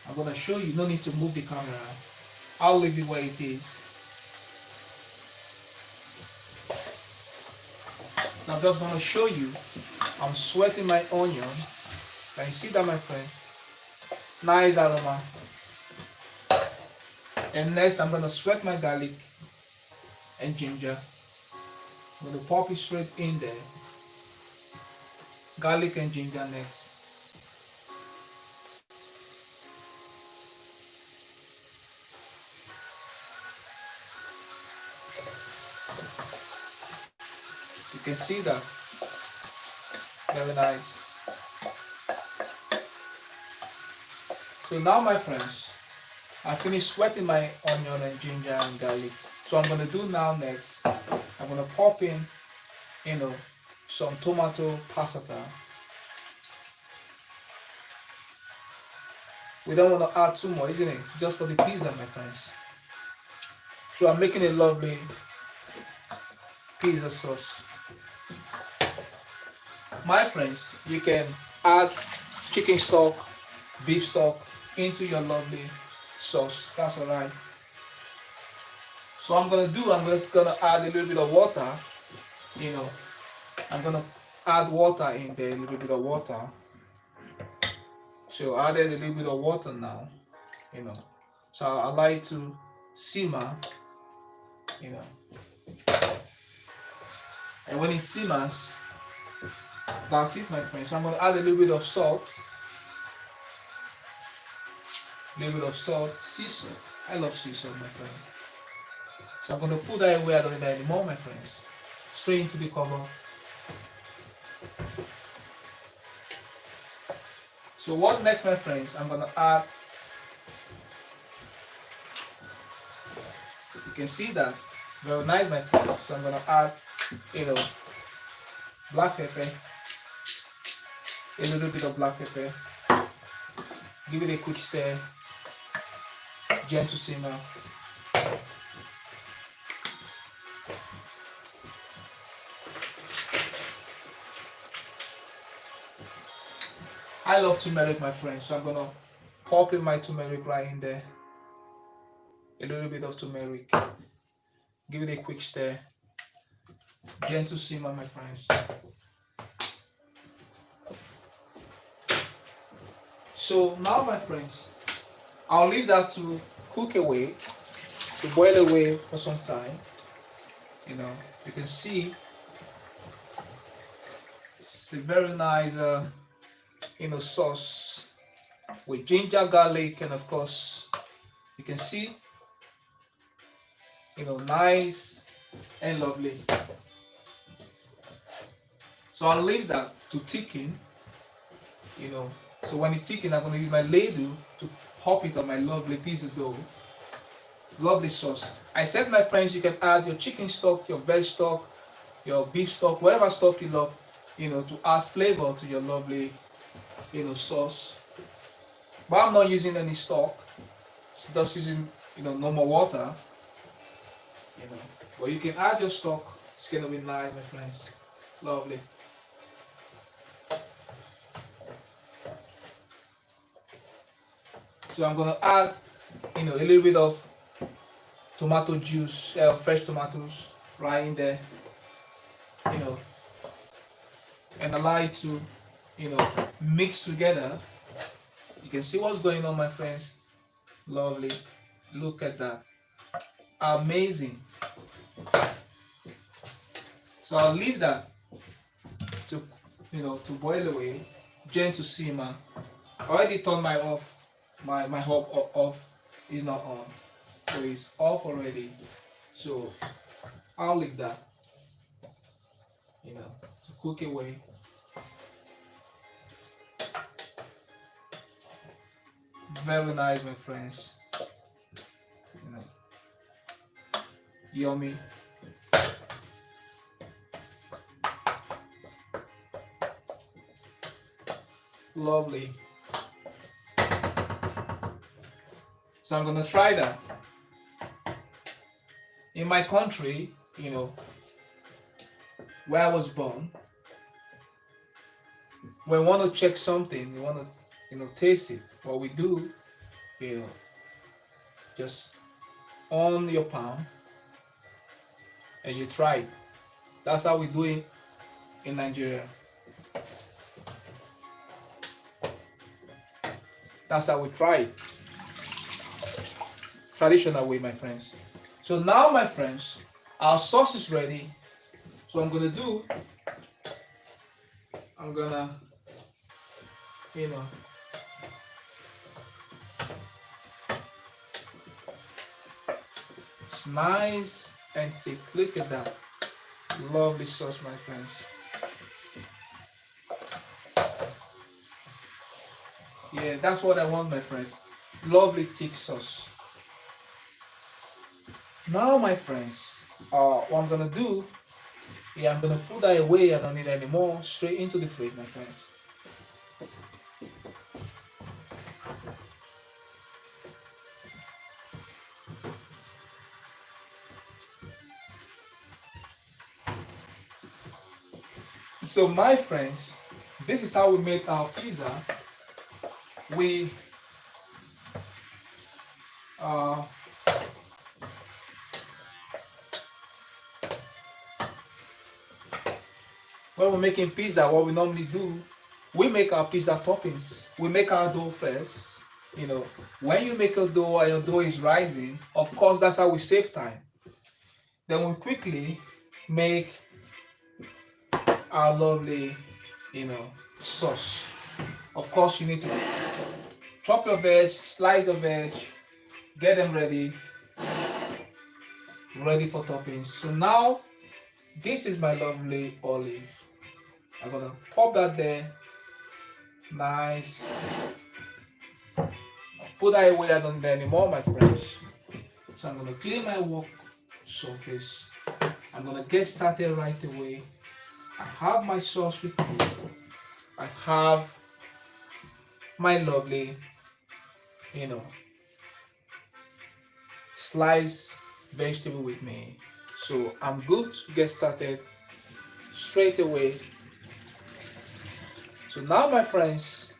I'm gonna show you. No need to move the camera. I'll leave it where it is. So I'm just gonna show you. I'm sweating my onion. Can you see that, my friend? Nice aroma. And next, I'm gonna sweat my garlic and ginger. I'm gonna pop it straight in there. Garlic and ginger next. You can see that. Very nice. So now, my friends, I finished sweating my onion and ginger and garlic. So I'm gonna do now next, I'm gonna pop in, some tomato passata. We don't want to add too much, isn't it? Just for the pizza, my friends. So I'm making a lovely pizza sauce. My friends, you can add chicken stock, beef stock into your lovely sauce. That's alright. So I'm just gonna add a little bit of water. I'm gonna add water in there, a little bit of water. So I added a little bit of water now. So I like to simmer. And when it simmers, that's it, my friends. So I'm gonna add a little bit of salt. A little bit of salt, sea salt. I love sea salt, my friend. So I'm going to put that away. I don't need that anymore, my friends. Straight into the cover. So what next, my friends? I'm going to add. You can see that. Very nice, my friends. So I'm going to add, black pepper. A little bit of black pepper. Give it a quick stir. Gentle simmer. I love turmeric, my friends, so I'm gonna pop in my turmeric right in there. A little bit of turmeric. Give it a quick stir. Gentle simmer, my friends. So now, my friends, I'll leave that to cook away, to boil away for some time. You can see it's a very nice, sauce with ginger, garlic, and of course, you can see, nice and lovely. So I'll leave that to thicken, So when it's thicken, I'm going to use my ladle to pop it on my lovely piece of dough. Lovely sauce. I said, my friends, you can add your chicken stock, your veg stock, your beef stock, whatever stock you love, to add flavor to your lovely, sauce. But I'm not using any stock. Just using, normal water. But you can add your stock. It's going to be nice, my friends. Lovely. So I'm going to add, a little bit of tomato juice, fresh tomatoes right in there, and I like to, mix together. You can see what's going on, my friends. Lovely. Look at that. Amazing. So I'll leave that to, to boil away, gentle simmer. I already turned my hob off. Is not on, so it's off already. So I'll leave that, to cook away. Very nice, my friends. Yummy. Lovely. So I'm gonna try that. In my country, where I was born, when we want to check something, we want to, taste it. What we do, you know, just on your palm and you try it. That's how we do it in Nigeria. That's how we try it. Traditional way, my friends. So now, my friends, our sauce is ready. So I'm gonna you know, it's nice and thick. Look at that. Lovely sauce, my friends. Yeah, that's what I want, my friends. Lovely thick sauce. Now, my friends, what I'm gonna do, I'm gonna put that away. I don't need any more. Straight into the fridge, my friends. So, my friends, this is how we make our pizza. We uh, when we're making pizza, what we normally do, we make our pizza toppings. We make our dough first. When you make a dough and your dough is rising, of course, that's how we save time. Then we quickly make our lovely, sauce. Of course, you need to chop your veg, slice your veg, get them ready for toppings. So now, this is my lovely olive. I'm gonna pop that there. Nice. Put that away, I don't need anymore, my friends. So I'm gonna clean my work surface. I'm gonna get started right away. I have my sauce with me. I have my lovely, sliced vegetable with me. So I'm good to get started straight away. So now, my friends,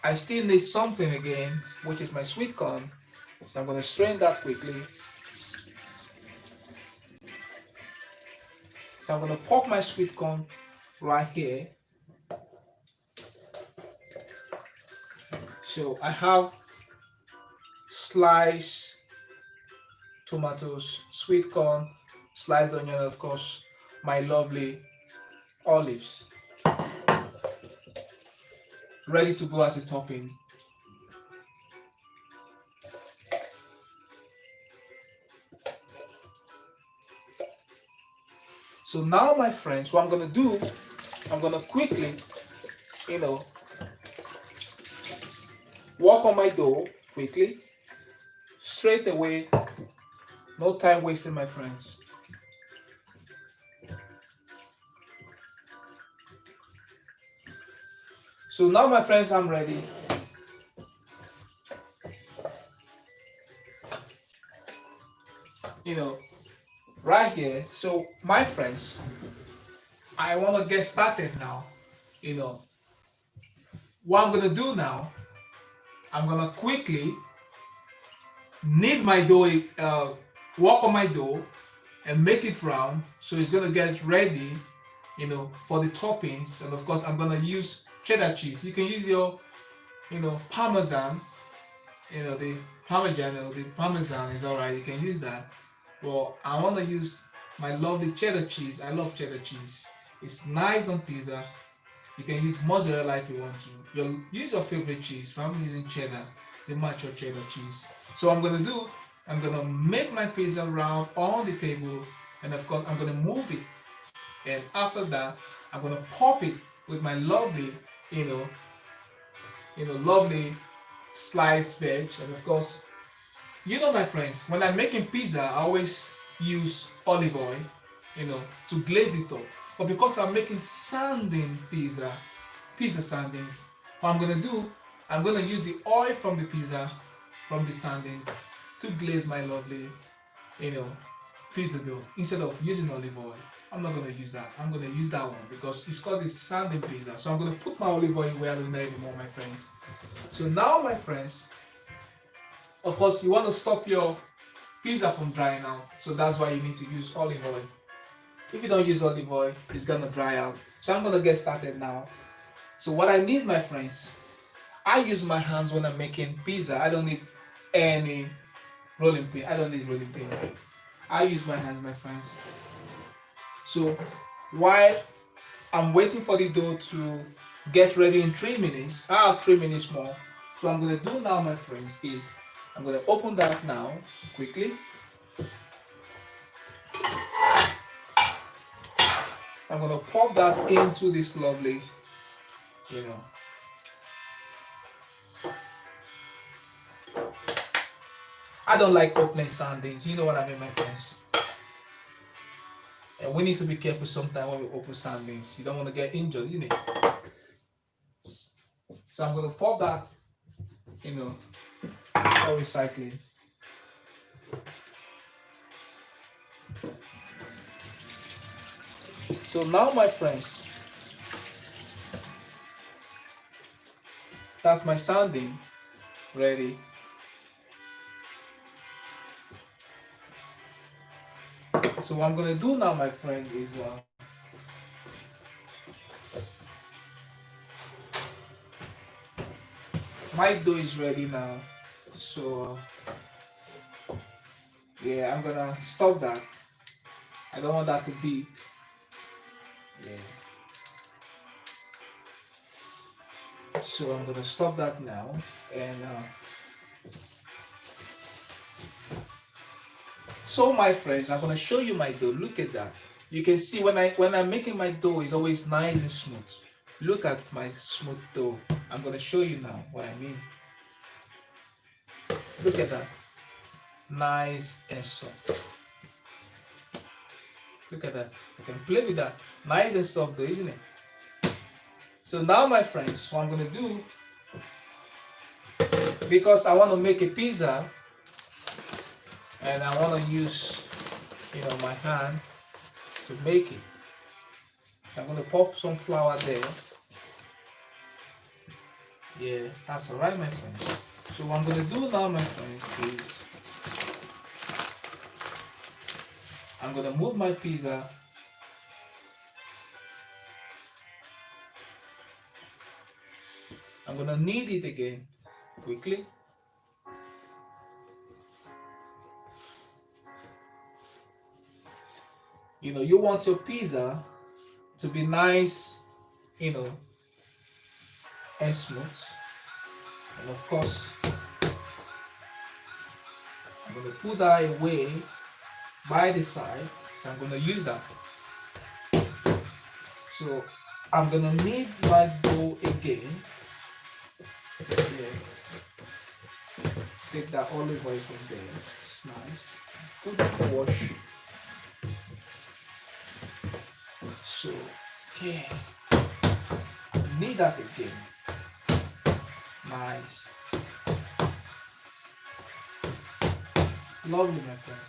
I still need something again, which is my sweet corn. So I'm going to strain that quickly. So I'm going to pop my sweet corn right here. So I have sliced tomatoes, sweet corn, sliced onion, of course, my lovely olives, ready to go as a topping. So now, my friends, what I'm gonna do, I'm gonna quickly, work on my dough quickly, straight away, no time wasting, my friends. So now, my friends, I'm ready. Right here. So, my friends, I want to get started now. What I'm gonna do now, I'm gonna quickly knead my dough, work on my dough, and make it round. So it's gonna get ready, for the toppings. And of course, I'm gonna use cheddar cheese. You can use your, Parmesan. The Parmesan is alright. You can use that. Well, I want to use my lovely cheddar cheese. I love cheddar cheese. It's nice on pizza. You can use mozzarella if you want to. Use your favorite cheese. If I'm using cheddar, the mature cheddar cheese. So what I'm gonna do, I'm gonna make my pizza round on the table, and of course I'm gonna move it. And after that, I'm gonna pop it with my lovely, lovely sliced veg. And of course, my friends, when I'm making pizza, I always use olive oil, to glaze it up. But because I'm making sardine pizza sardines, what I'm gonna do, I'm gonna use the oil from the sardines to glaze my lovely, pizza dough instead of using olive oil. I'm not gonna use that. I'm gonna use that one because it's called the sardine pizza. So I'm gonna put my olive oil where I don't need anymore, my friends. So now, my friends, of course, you want to stop your pizza from drying out. So that's why you need to use olive oil. If you don't use olive oil, it's gonna dry out. So I'm gonna get started now. So what I need, my friends, I use my hands when I'm making pizza. I don't need any rolling pin. I don't need rolling pin. I use my hands, my friends. So while I'm waiting for the dough to get ready in 3 minutes, I have 3 minutes more. So I'm gonna do now, my friends, is I'm gonna open that now quickly. I'm gonna pop that into this lovely, I don't like opening sardines, you know what I mean, my friends. And we need to be careful sometimes when we open sardines. You don't want to get injured, you know. So I'm gonna pop that, for recycling. So now, my friends, that's my sardine ready. So what I'm gonna do now, my friend, is my dough is ready now. So yeah, I'm gonna stop that. I don't want that to beep. Yeah. So I'm gonna stop that now, and so my friends, I'm gonna show you my dough. Look at that. You can see when I'm making my dough, it's always nice and smooth. Look at my smooth dough. I'm gonna show you now what I mean. Look at that. Nice and soft. Look at that. You can play with that. Nice and soft dough, isn't it? So now, my friends, what I'm gonna do, because I want to make a pizza and I want to use my hand to make it, I'm gonna pop some flour there. Yeah, that's alright, my friends. So what I'm gonna do now, my friends, is I'm gonna move my pizza I'm gonna knead it again quickly. You want your pizza to be nice, and smooth. And of course, I'm going to put that away by the side. So I'm going to use that. So I'm going to knead my dough again. Yeah. Take that olive oil from there. It's nice. Put that wash. So, yeah. Knead that again. Nice. Lovely, my friend.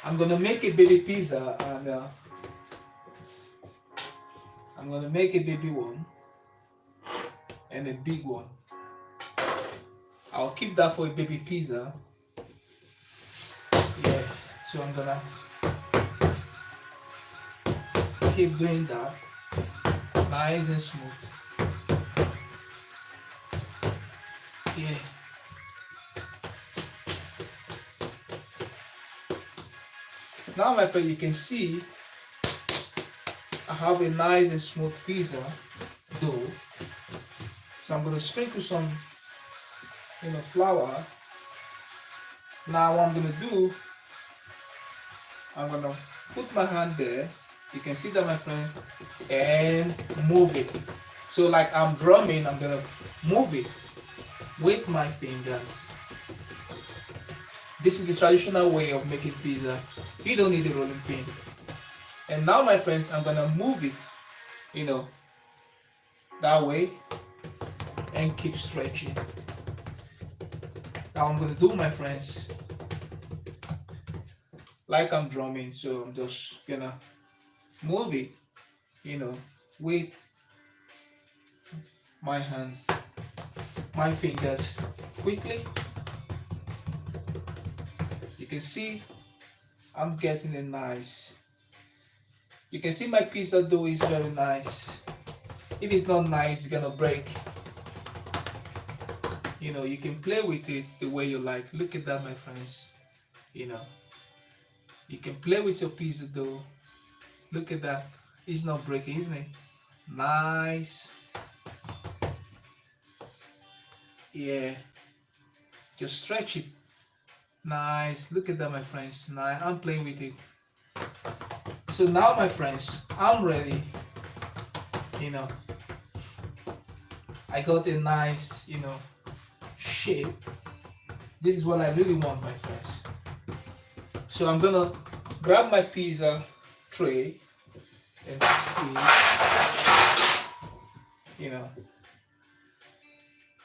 I'm gonna make a baby pizza, and I'm gonna make a baby one and a big one. I'll keep that for a baby pizza. Yeah, so I'm gonna keep doing that, nice and smooth. Yeah. Now, my friend, you can see I have a nice and smooth pizza dough. So I'm gonna sprinkle some, flour. Now what I'm gonna do, I'm gonna put my hand there. You can see that, my friend, and move it. So like I'm drumming, I'm gonna move it with my fingers. This is the traditional way of making pizza. You don't need a rolling pin. And now, my friends, I'm gonna move it, that way, and keep stretching. Now I'm gonna do, my friends, like I'm drumming. So I'm just gonna move it, with my hands, my fingers, quickly. You can see I'm getting a nice. You can see my pizza dough is very nice. If it's not nice, it's gonna break. You can play with it the way you like. Look at that, my friends. You can play with your pizza dough. Look at that. It's not breaking, isn't it? Nice. Yeah. Just stretch it. Nice. Look at that, my friends. Nice. I'm playing with it. So now, my friends, I'm ready. I got a nice, shape. This is what I really want, my friends. So I'm gonna grab my pizza tray and see,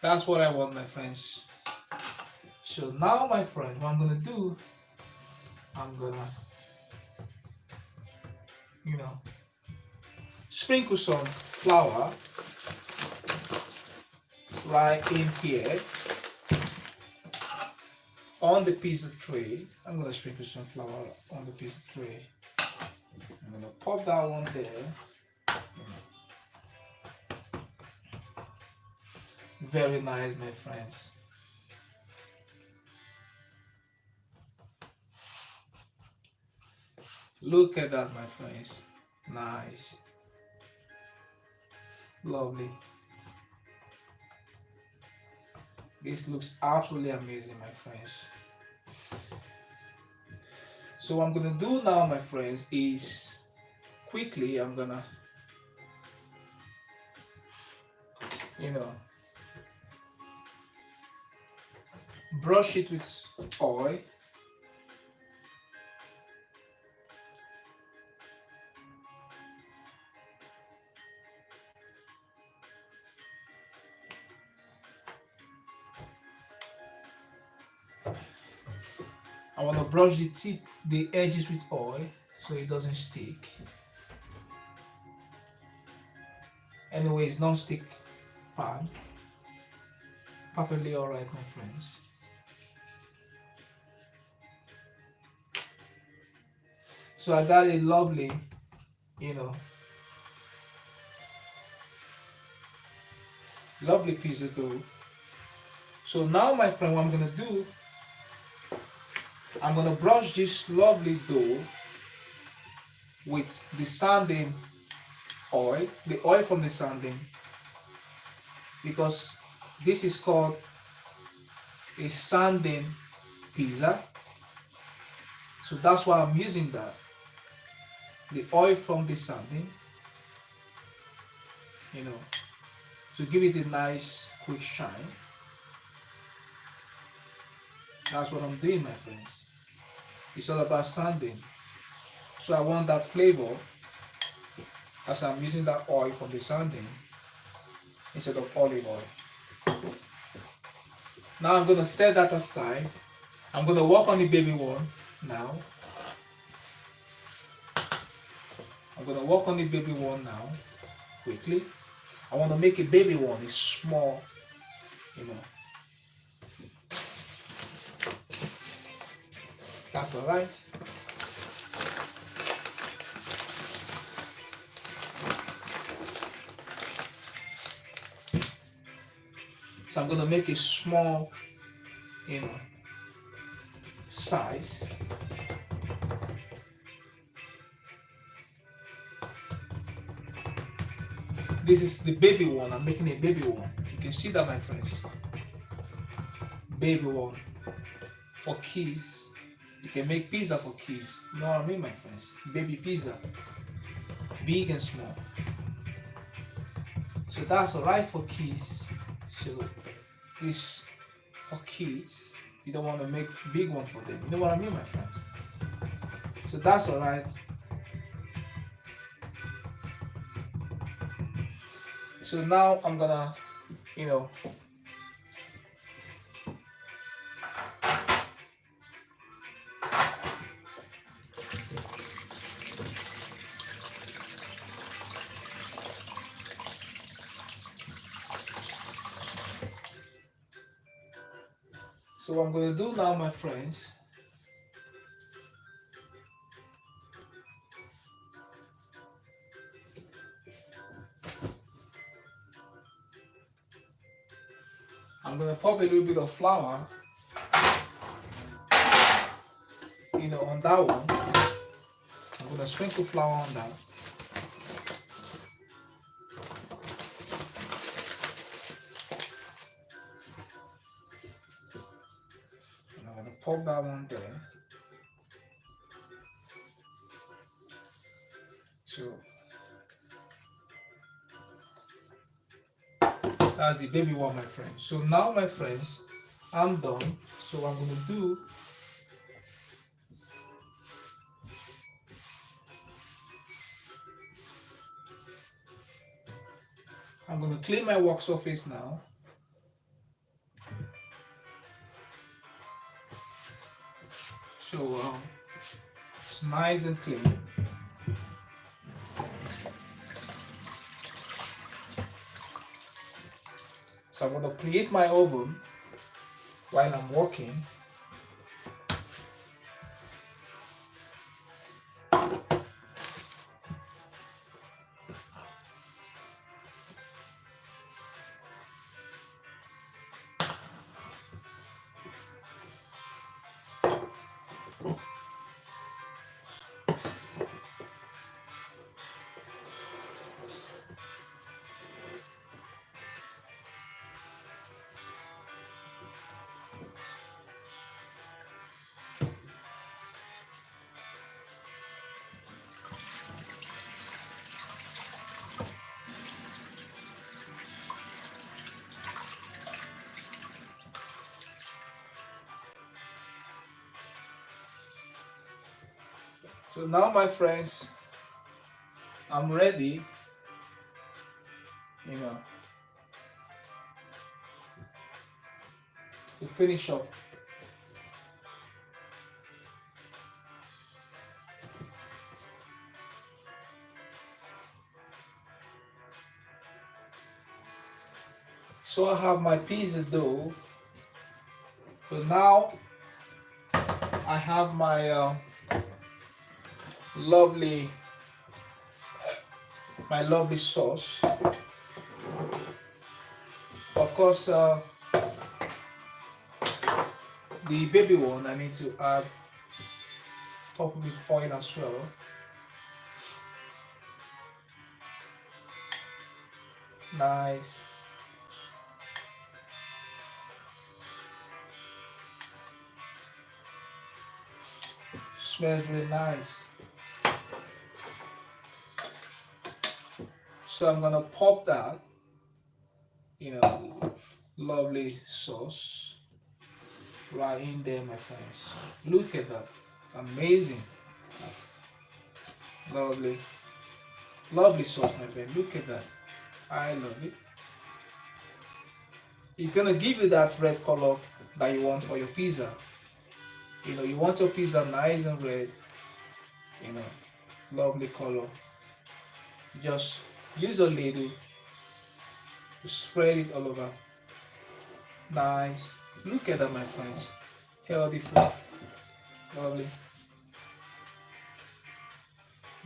that's what I want, my friends. So now, my friend, what I'm gonna do, I'm gonna, sprinkle some flour right in here on the pizza tray. I'm gonna sprinkle some flour on the pizza tray. I'm gonna pop that one there. Very nice, my friends. Look at that, my friends. Nice. Lovely. This looks absolutely amazing, my friends. So what I'm gonna do now, my friends, is quickly I'm gonna, brush it with oil. I want to brush the edges with oil so it doesn't stick. Anyway, it's non-stick pan. Perfectly alright, my friends. So I got a lovely, lovely pizza dough. So now, my friend, what I'm gonna do, I'm gonna brush this lovely dough with the sardine oil, the oil from the sardine, because this is called a sardine pizza. So that's why I'm using that. The oil from the sardine, to give it a nice quick shine. That's what I'm doing, my friends. It's all about sardine. So I want that flavor, as I'm using that oil from the sardine instead of olive oil. Now I'm going to set that aside. I'm going to work on the baby one now. I'm going to work on the baby one now, quickly. I want to make a baby one, it's small, That's alright. So I'm going to make a small, size. This is the baby one. I'm making a baby one. You can see that, my friends. Baby one. For kids. You can make pizza for kids. You know what I mean, my friends? Baby pizza. Big and small. So that's alright for kids. So this for kids. You don't want to make big one for them. You know what I mean, my friends? So that's alright. So now I'm gonna, you know, so what I'm gonna do now, my friends, I'm gonna pop a little bit of flour, on that one. I'm gonna sprinkle flour on that. And I'm gonna pop that one there. So that's the baby one, my friends. So now, my friends, I'm done. So what I'm gonna do, I'm gonna clean my work surface now. So it's nice and clean. So I'm gonna create my oven while I'm working. So now, my friends, I'm ready, to finish up. So I have my pizza dough. So now I have my lovely sauce. Of course, the baby one, I need to add top of it oil as well. Nice. Smells really nice. So I'm gonna pop that, lovely sauce right in there, my friends. Look at that. Amazing. Lovely sauce, my friend. Look at that. I love it. It's gonna give you that red color that you want for your pizza. You want your pizza nice and red, lovely color. Just use a ladle to spread it all over. Nice. Look at that, my friends. Healthy food. Lovely.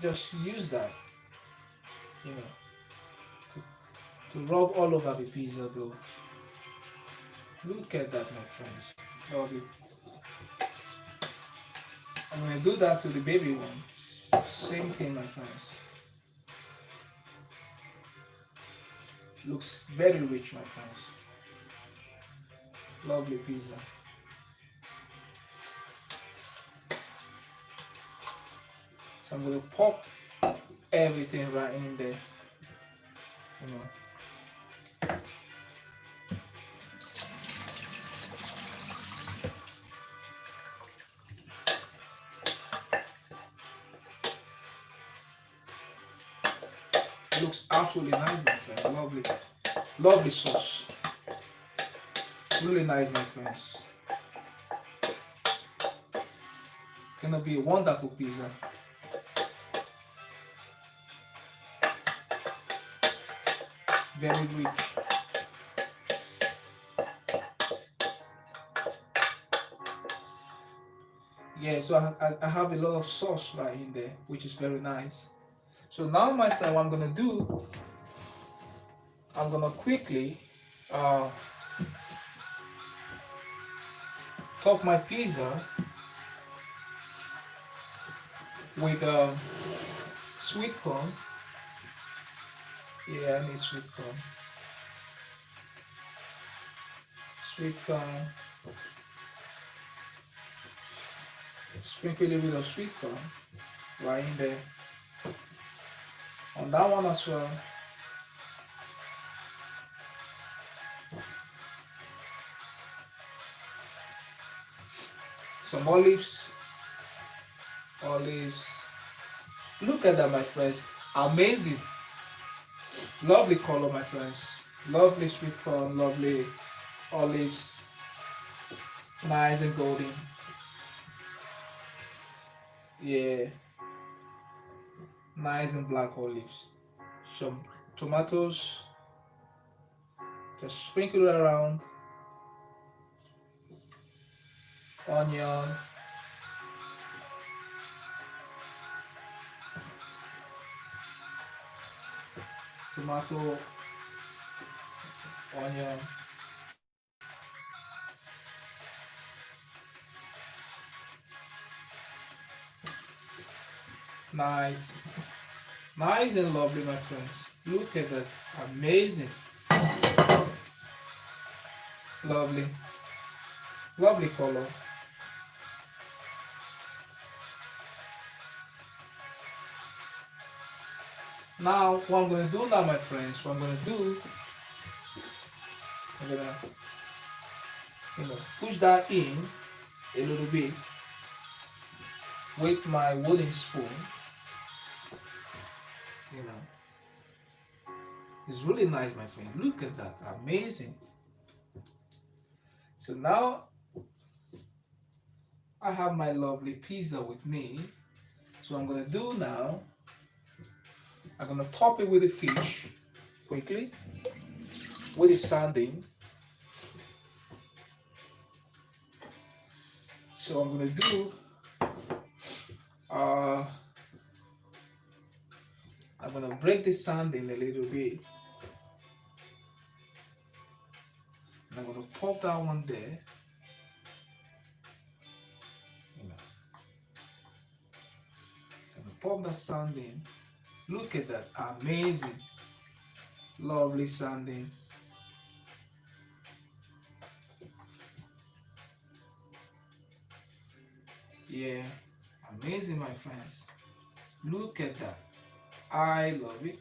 Just use that, to rub all over the pizza dough. Look at that, my friends. Lovely. I'm going to do that to the baby one. Same thing, my friends. Looks very rich, my friends. Lovely pizza. So I'm going to pop everything right in there. Looks absolutely nice, my friend. Lovely, lovely sauce. Really nice, my friends. Gonna be a wonderful pizza. Very rich. Yeah, so I have a lot of sauce right in there, which is very nice. So now, my friend, what I'm gonna do, I'm gonna quickly top my pizza with sweet corn. Yeah, I need sweet corn. Sweet corn. Sprinkle a little bit of sweet corn right in there. On that one as well. Some olives. Olives. Look at that, my friends. Amazing. Lovely color, my friends. Lovely sweet corn, lovely olives. Nice and golden. Yeah. Nice and black olives. Some tomatoes. Just sprinkle it around. Onion. Tomato. Onion. Nice. Nice and lovely, my friends. Look at that. Amazing. Lovely. Lovely color. Now, what I'm going to do now, my friends, what I'm going to do, I'm going to, push that in a little bit with my wooden spoon. It's really nice, my friend. Look at that. Amazing. So now I have my lovely pizza with me. So what I'm going to do now, I'm going to top it with the fish quickly, with the sardine. So I'm going to do, I'm going to break the sardine a little bit. And I'm going to pop that one there. I'm going to pop that sardine. Look at that. Amazing. Lovely sardine. Yeah. Amazing, my friends. Look at that. I love it.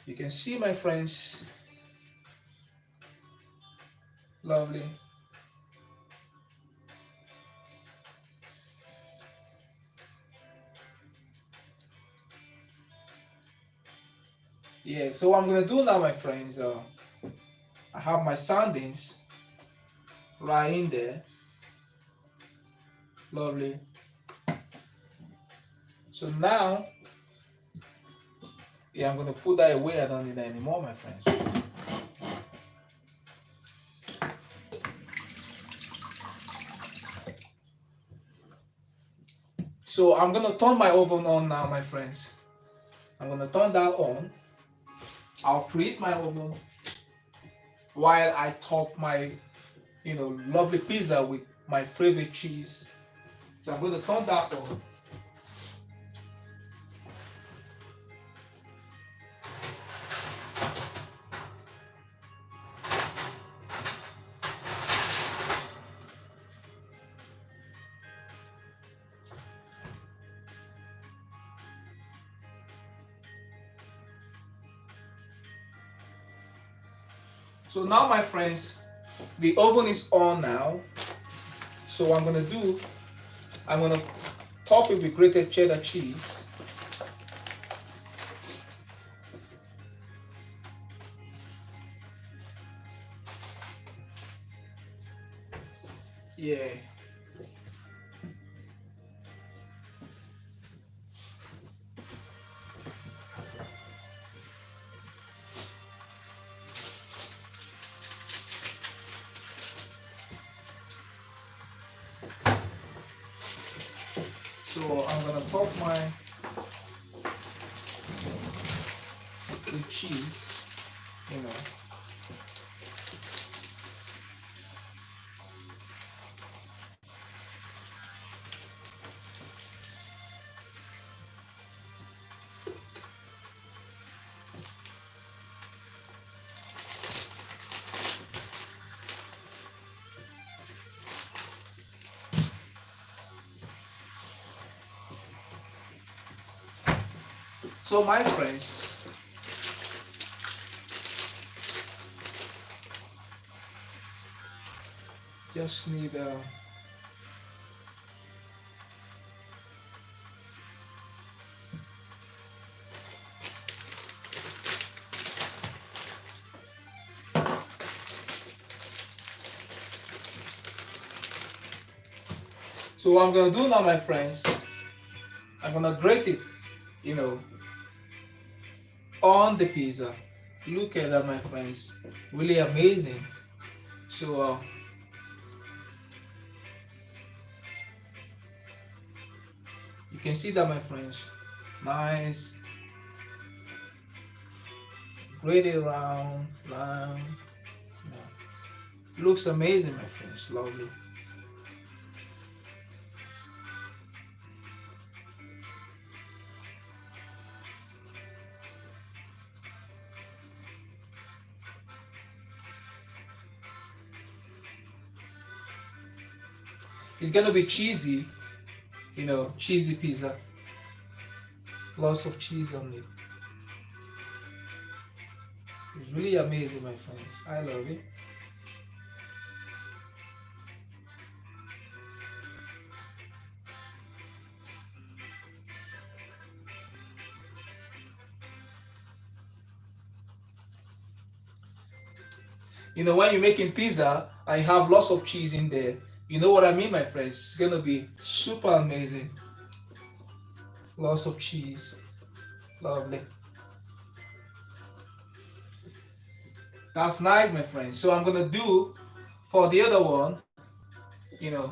You can see, my friends, lovely. Yeah, so what I'm gonna do now, my friends, I have my sardines right in there. Lovely. So now, yeah, I'm gonna put that away. I don't need that anymore, my friends. So I'm gonna turn my oven on now, my friends. I'm gonna turn that on. I'll preheat my oven while I top my, lovely pizza with my favorite cheese. So I'm gonna turn that on. So now, my friends, the oven is on now. So what I'm gonna do, I'm gonna top it with grated cheddar cheese. Yeah. So I'm gonna top my with cheese, you know. So my friends, just need so what I'm gonna do now, my friends, I'm gonna grate it, you know, on the pizza. Look at that, my friends, really amazing. So you can see that, my friends, nice, grated round, looks amazing, my friends, lovely. It's gonna be cheesy, you know, cheesy pizza. Lots of cheese on it. It's really amazing, my friends. I love it. You know, when you're making pizza, I have lots of cheese in there. You know what I mean, my friends? It's gonna be super amazing. Lots of cheese. Lovely. That's nice, my friends. So I'm gonna do for the other one, you know.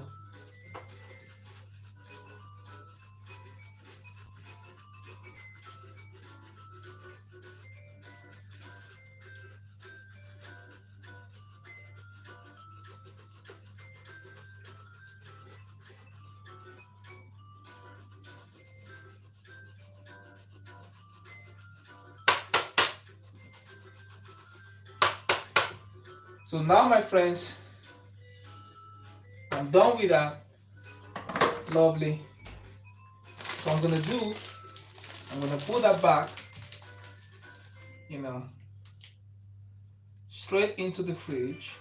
So now, my friends, I'm done with that. Lovely. So I'm gonna put that back, you know, straight into the fridge.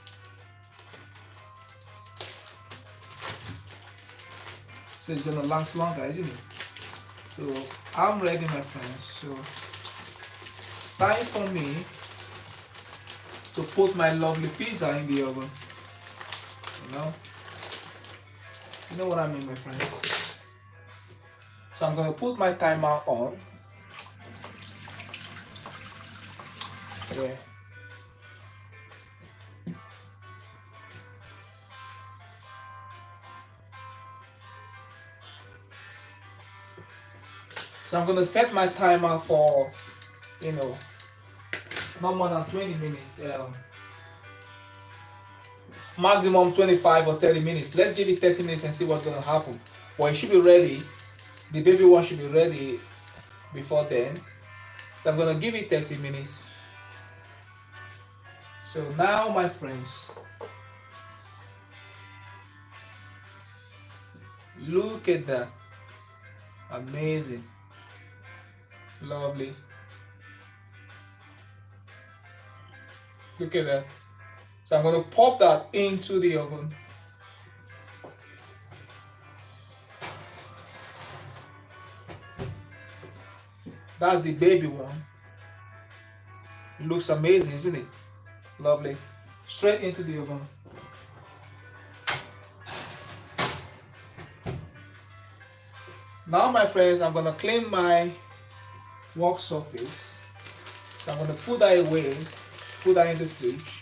So it's gonna last longer, isn't it? So I'm ready, my friends. So it's time for me to put my lovely pizza in the oven. You know? You know what I mean, my friends? So I'm gonna put my timer on. Yeah. So I'm gonna set my timer for, you know, not more than 20 minutes. Maximum 25 or 30 minutes. Let's give it 30 minutes and see what's gonna happen. Well, it should be ready. The baby one should be ready before then. So I'm gonna give it 30 minutes. So now, my friends, look at that. Amazing. Lovely. Look at that. So I'm going to pop that into the oven. That's the baby one. It looks amazing, isn't it? Lovely. Straight into the oven. Now, my friends, I'm going to clean my work surface. So I'm going to put that away, put that in the fridge.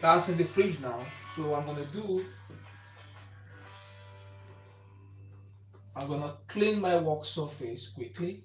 That's in the fridge now. So what I'm going to do, I'm going to clean my work surface quickly.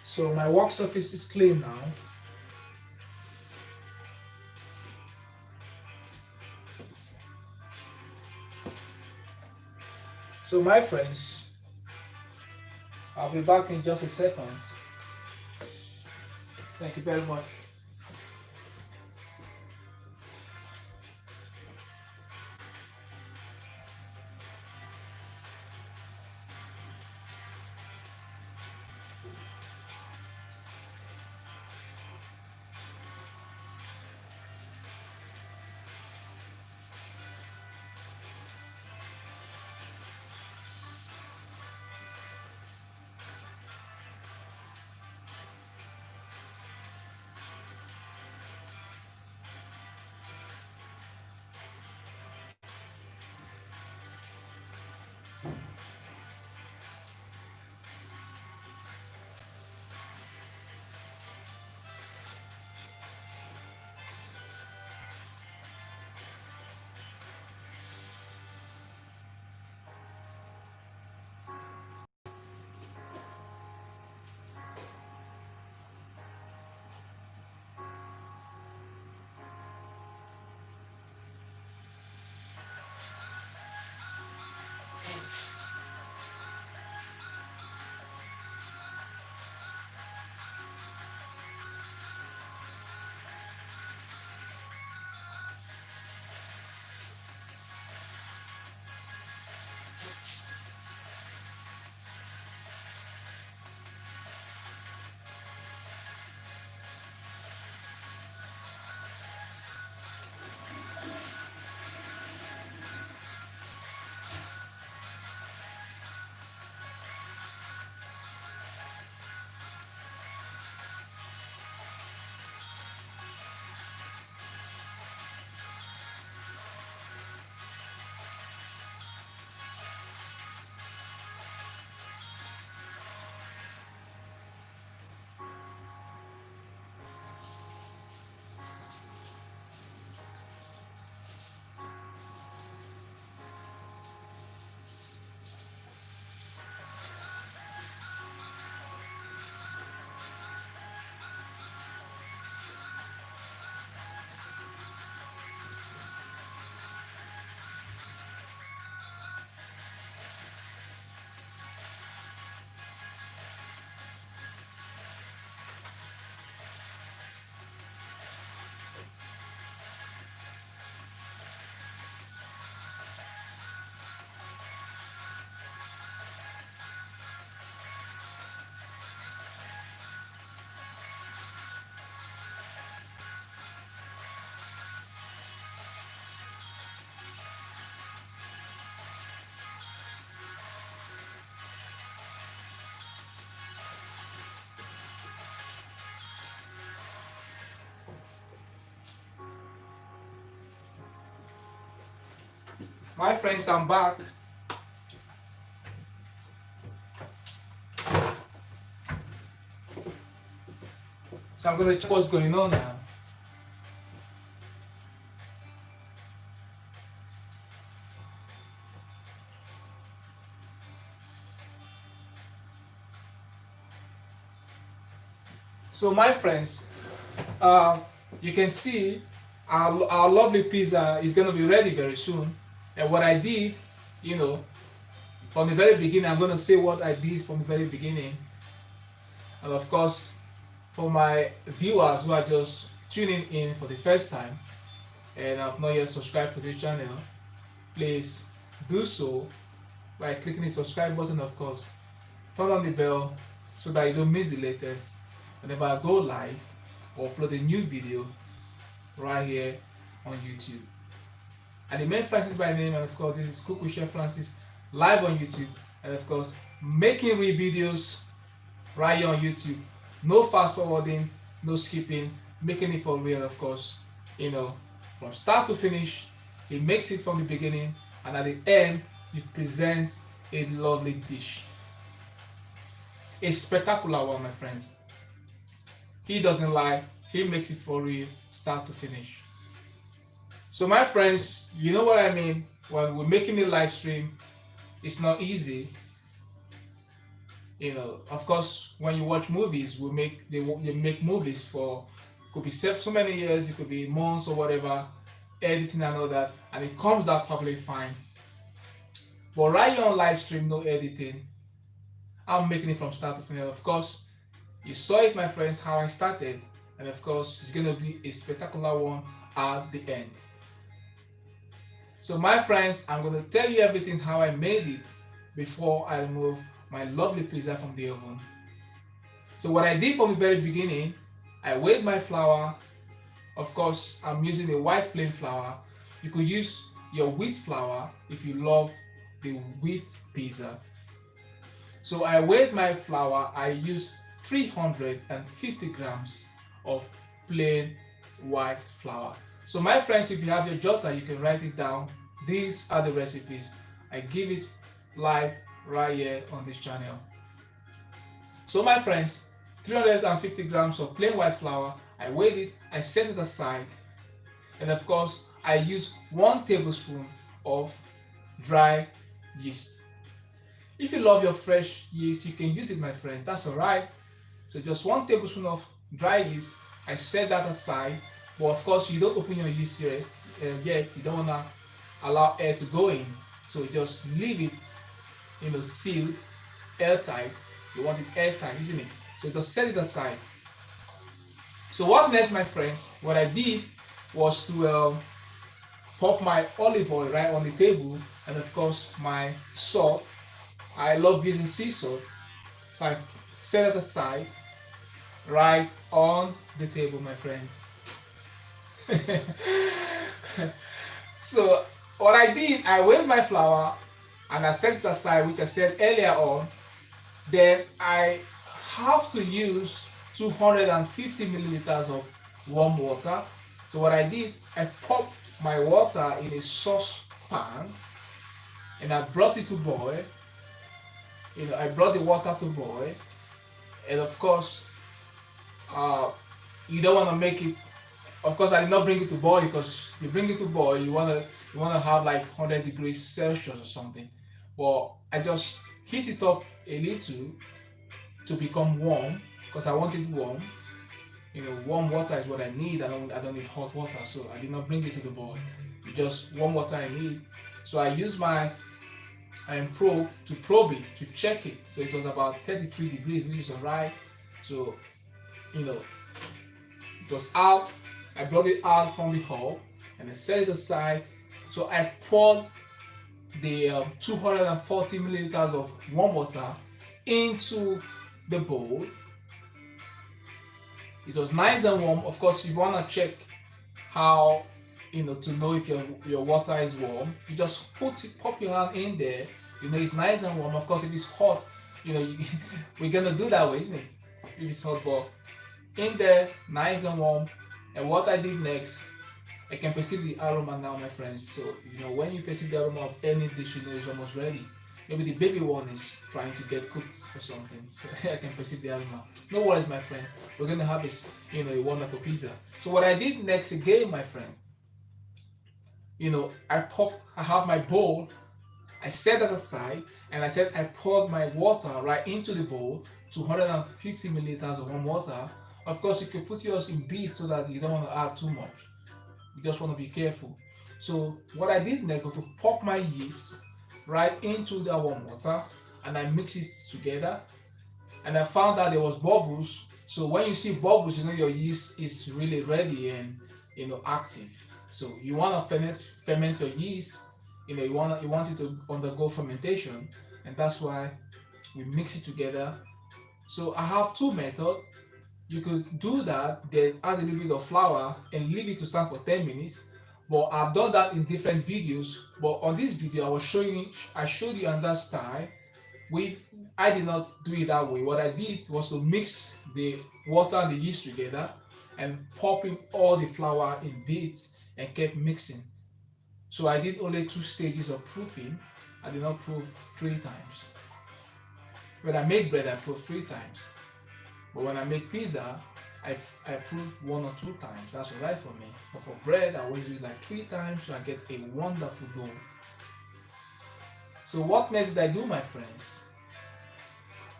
So my work surface is clean now. So my friends, I'll be back in just a second. Thank you very much. My friends, I'm back. So I'm gonna check what's going on now. So my friends, uh, you can see our lovely pizza is gonna be ready very soon. And what I did, you know, from the very beginning, I'm gonna say what I did from the very beginning. And of course, for my viewers who are just tuning in for the first time and have not yet subscribed to this channel, please do so by clicking the subscribe button, of course. Turn on the bell so that you don't miss the latest whenever I go live or upload a new video right here on YouTube. And the main Francis by name, and of course this is Cook with Chef Francis live on YouTube, and of course making real videos right here on YouTube. No fast forwarding, no skipping, making it for real, of course. You know, from start to finish, he makes it from the beginning, and at the end, he presents a lovely dish. A spectacular one, my friends. He doesn't lie, he makes it for real, start to finish. So my friends, you know what I mean when we're making a live stream, it's not easy. You know, of course, when you watch movies, they make movies for, could be so many years, it could be months or whatever, editing and all that, and it comes out probably fine. But right here on live stream, no editing. I'm making it from start to finish. Of course, you saw it, my friends, how I started, and of course, it's gonna be a spectacular one at the end. So my friends, I'm gonna tell you everything how I made it before I remove my lovely pizza from the oven. So what I did from the very beginning, I weighed my flour. Of course, I'm using a white plain flour. You could use your wheat flour if you love the wheat pizza. So I weighed my flour. I used 350 grams of plain white flour. So my friends, if you have your jotter, you can write it down. These are the recipes. I give it live right here on this channel. So my friends, 350 grams of plain white flour, I weighed it, I set it aside, and of course I use 1 tablespoon of dry yeast. If you love your fresh yeast, you can use it, my friends, that's alright. So just 1 tablespoon of dry yeast, I set that aside. But of course you don't open your yeast yet, you don't want to allow air to go in, so just leave it, you know, sealed, airtight. You want it airtight, isn't it? So just set it aside. So what next, my friends? What I did was to pop my olive oil right on the table, and of course my salt. I love using sea salt, so I set it aside right on the table, my friends. So what I did, I weighed my flour and I set it aside, which I said earlier on. Then I have to use 250 milliliters of warm water. So what I did, I popped my water in a saucepan and I brought it to boil. You know, I brought the water to boil, and of course, you don't want to make it. Of course, I did not bring it to boil, because you bring it to boil, you wanna have like 100 degrees Celsius or something. But I just heat it up a little to become warm, because I want it warm. You know, warm water is what I need. I don't need hot water, so I did not bring it to the boil. Just warm water I need. So I use my probe to probe it, to check it. So it was about 33 degrees, which is alright. So, you know, it was out. I brought it out from the hull and I set it aside. So I poured the 240 milliliters of warm water into the bowl. It was nice and warm. Of course, you want to check how, you know, to know if your water is warm. You just pop your hand in there. You know it's nice and warm. Of course, if it's hot, you know, we're gonna do that way, isn't it? If it's hot, but in there, nice and warm. And what I did next, I can perceive the aroma now, my friends. So, you know, when you perceive the aroma of any dish, you know it's almost ready. maybe the baby one is trying to get cooked or something. So I can perceive the aroma. No worries, my friend. We're gonna have this, a wonderful pizza. So what I did next again, my friend, I have my bowl. I set that aside, and I said I poured my water right into the bowl, 250 milliliters of warm water. Of course, you can put yours in beads so that you don't want to add too much. You just want to be careful. So what I did next was to pop my yeast right into the warm water, and I mix it together. And I found out there was bubbles. So when you see bubbles, your yeast is really ready and active. So you want to ferment your yeast. You want it to undergo fermentation, and that's why we mix it together. So I have two methods. You could do that, then add a little bit of flour and leave it to stand for 10 minutes. But I've done that in different videos. But on this video, I showed you on that style. I did not do it that way. What I did was to mix the water and the yeast together and popping all the flour in bits and kept mixing. So I did only 2 stages of proofing. I did not proof 3 times. When I make bread, I proof 3 times. But when I make pizza, I proof 1 or 2 times. That's alright for me. But for bread, I always do it like 3 times so I get a wonderful dough. So what next did I do, my friends?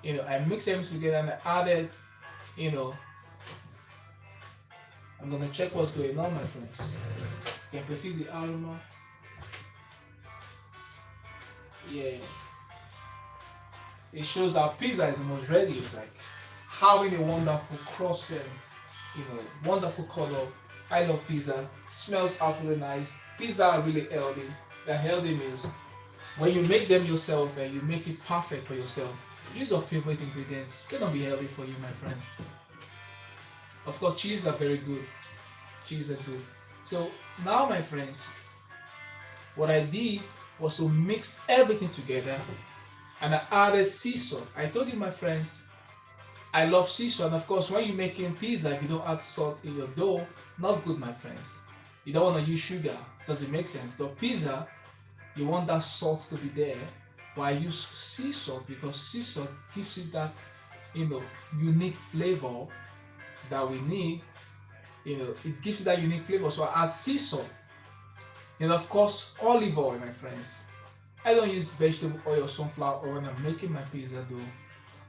I mixed everything together and I added, I'm gonna check what's going on, my friends. You can perceive the aroma. Yeah. It shows that pizza is almost ready. It's like having a wonderful crust and wonderful color. I love pizza. Smells absolutely nice. Pizza are really healthy. They're healthy meals. When you make them yourself and you make it perfect for yourself, use your favorite ingredients. It's gonna be healthy for you, my friends. Of course, cheese are very good. Cheese are good. So now, my friends, what I did was to mix everything together, and I added sea salt. I told you, my friends, I love sea salt. And of course, when you're making pizza, if you don't add salt in your dough, not good, my friends. You don't want to use sugar. Doesn't make sense. But pizza, you want that salt to be there. But I use sea salt because sea salt gives it that, unique flavor that we need. It gives it that unique flavor. So I add sea salt. And of course, olive oil, my friends. I don't use vegetable oil or sunflower oil when I'm making my pizza dough.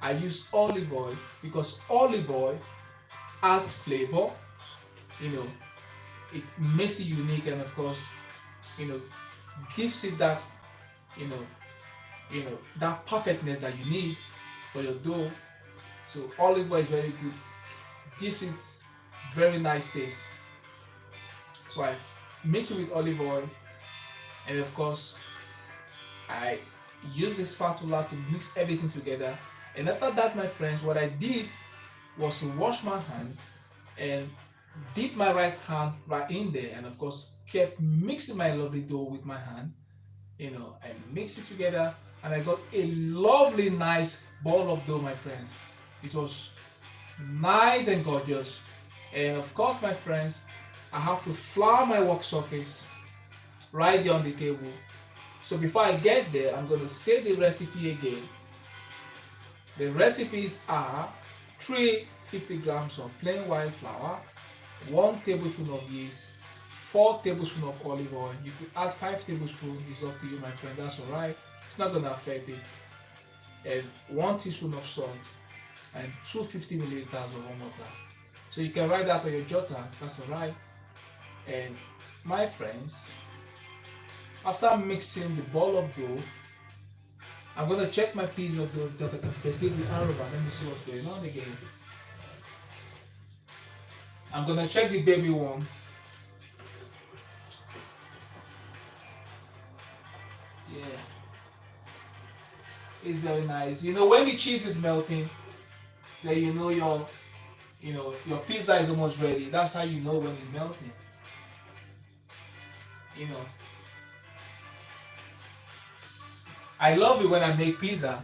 I use olive oil because olive oil adds flavor. It makes it unique, and of course, gives it that, that perfectness that you need for your dough. So olive oil is very good. Gives it very nice taste. So I mix it with olive oil, and of course I use the spatula to mix everything together. And after that, my friends, what I did was to wash my hands and dip my right hand right in there, and of course kept mixing my lovely dough with my hand. I mixed it together and I got a lovely nice ball of dough, my friends. It was nice and gorgeous. And of course, my friends, I have to flour my work surface right there on the table. So before I get there, I'm going to say the recipe again. The recipes are 350 grams of plain white flour, 1 tablespoon of yeast, 4 tablespoons of olive oil. You could add 5 tablespoons, it's up to you, my friend, that's alright. It's not going to affect it. And 1 teaspoon of salt and 250 milliliters of warm water. So you can write that on your jotter, that's alright. And my friends, after mixing the ball of dough, I'm going to check my pizza dough that I can perceive the aroma. Let me see what's going on again. I'm going to check the baby one. Yeah. It's very nice. When the cheese is melting, then your pizza is almost ready. That's how you know when it's melting. I love it when I make pizza.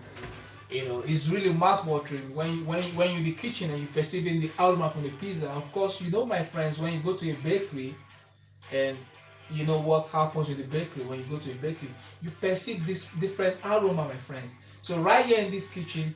It's really mouth-watering when you're in the kitchen and you're perceiving the aroma from the pizza. Of course, my friends, when you go to a bakery and you know what happens in the bakery. When you go to a bakery, you perceive this different aroma, my friends. So right here in this kitchen,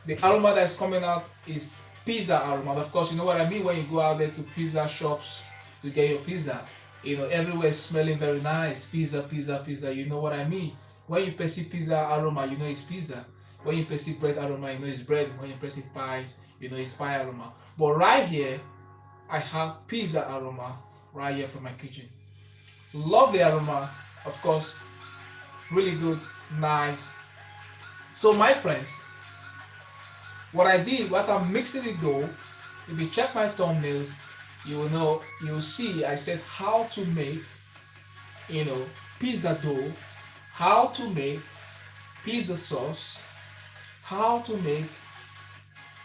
the aroma that is coming out is pizza aroma. Of course, you know what I mean when you go out there to pizza shops to get your pizza. You know, everywhere is smelling very nice. Pizza, pizza, pizza. You know what I mean? When you perceive pizza aroma, you know it's pizza. When you perceive bread aroma, you know it's bread. When you perceive pies, you know it's pie aroma. But right here, I have pizza aroma right here from my kitchen. Love the aroma, of course, really good, nice. So my friends, what I did, what I'm mixing the dough, if you check my thumbnails, you will know, you will see I said how to make, you know, pizza dough, how to make pizza sauce, how to make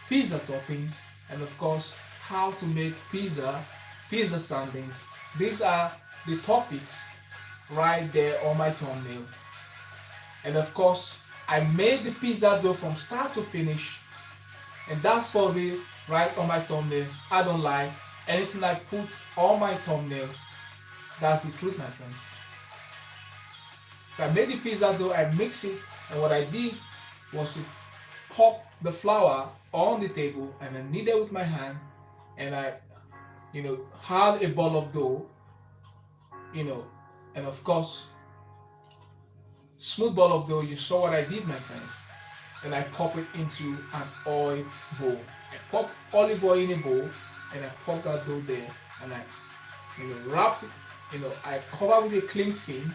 pizza toppings, and of course, how to make pizza sardines. These are the topics right there on my thumbnail. And of course, I made the pizza dough from start to finish, and that's for me right on my thumbnail. I don't lie. Anything I put on my thumbnail, that's the truth, my friends. So I made the pizza dough, I mix it, and what I did was to pop the flour on the table and I knead it with my hand, and I, you know, had a ball of dough, you know, and of course, smooth ball of dough. You saw what I did, my friends. And I pop it into an oil bowl. I pop olive oil in a bowl, and I pop that dough there, and I, you know, wrap it, you know, I cover with a cling film,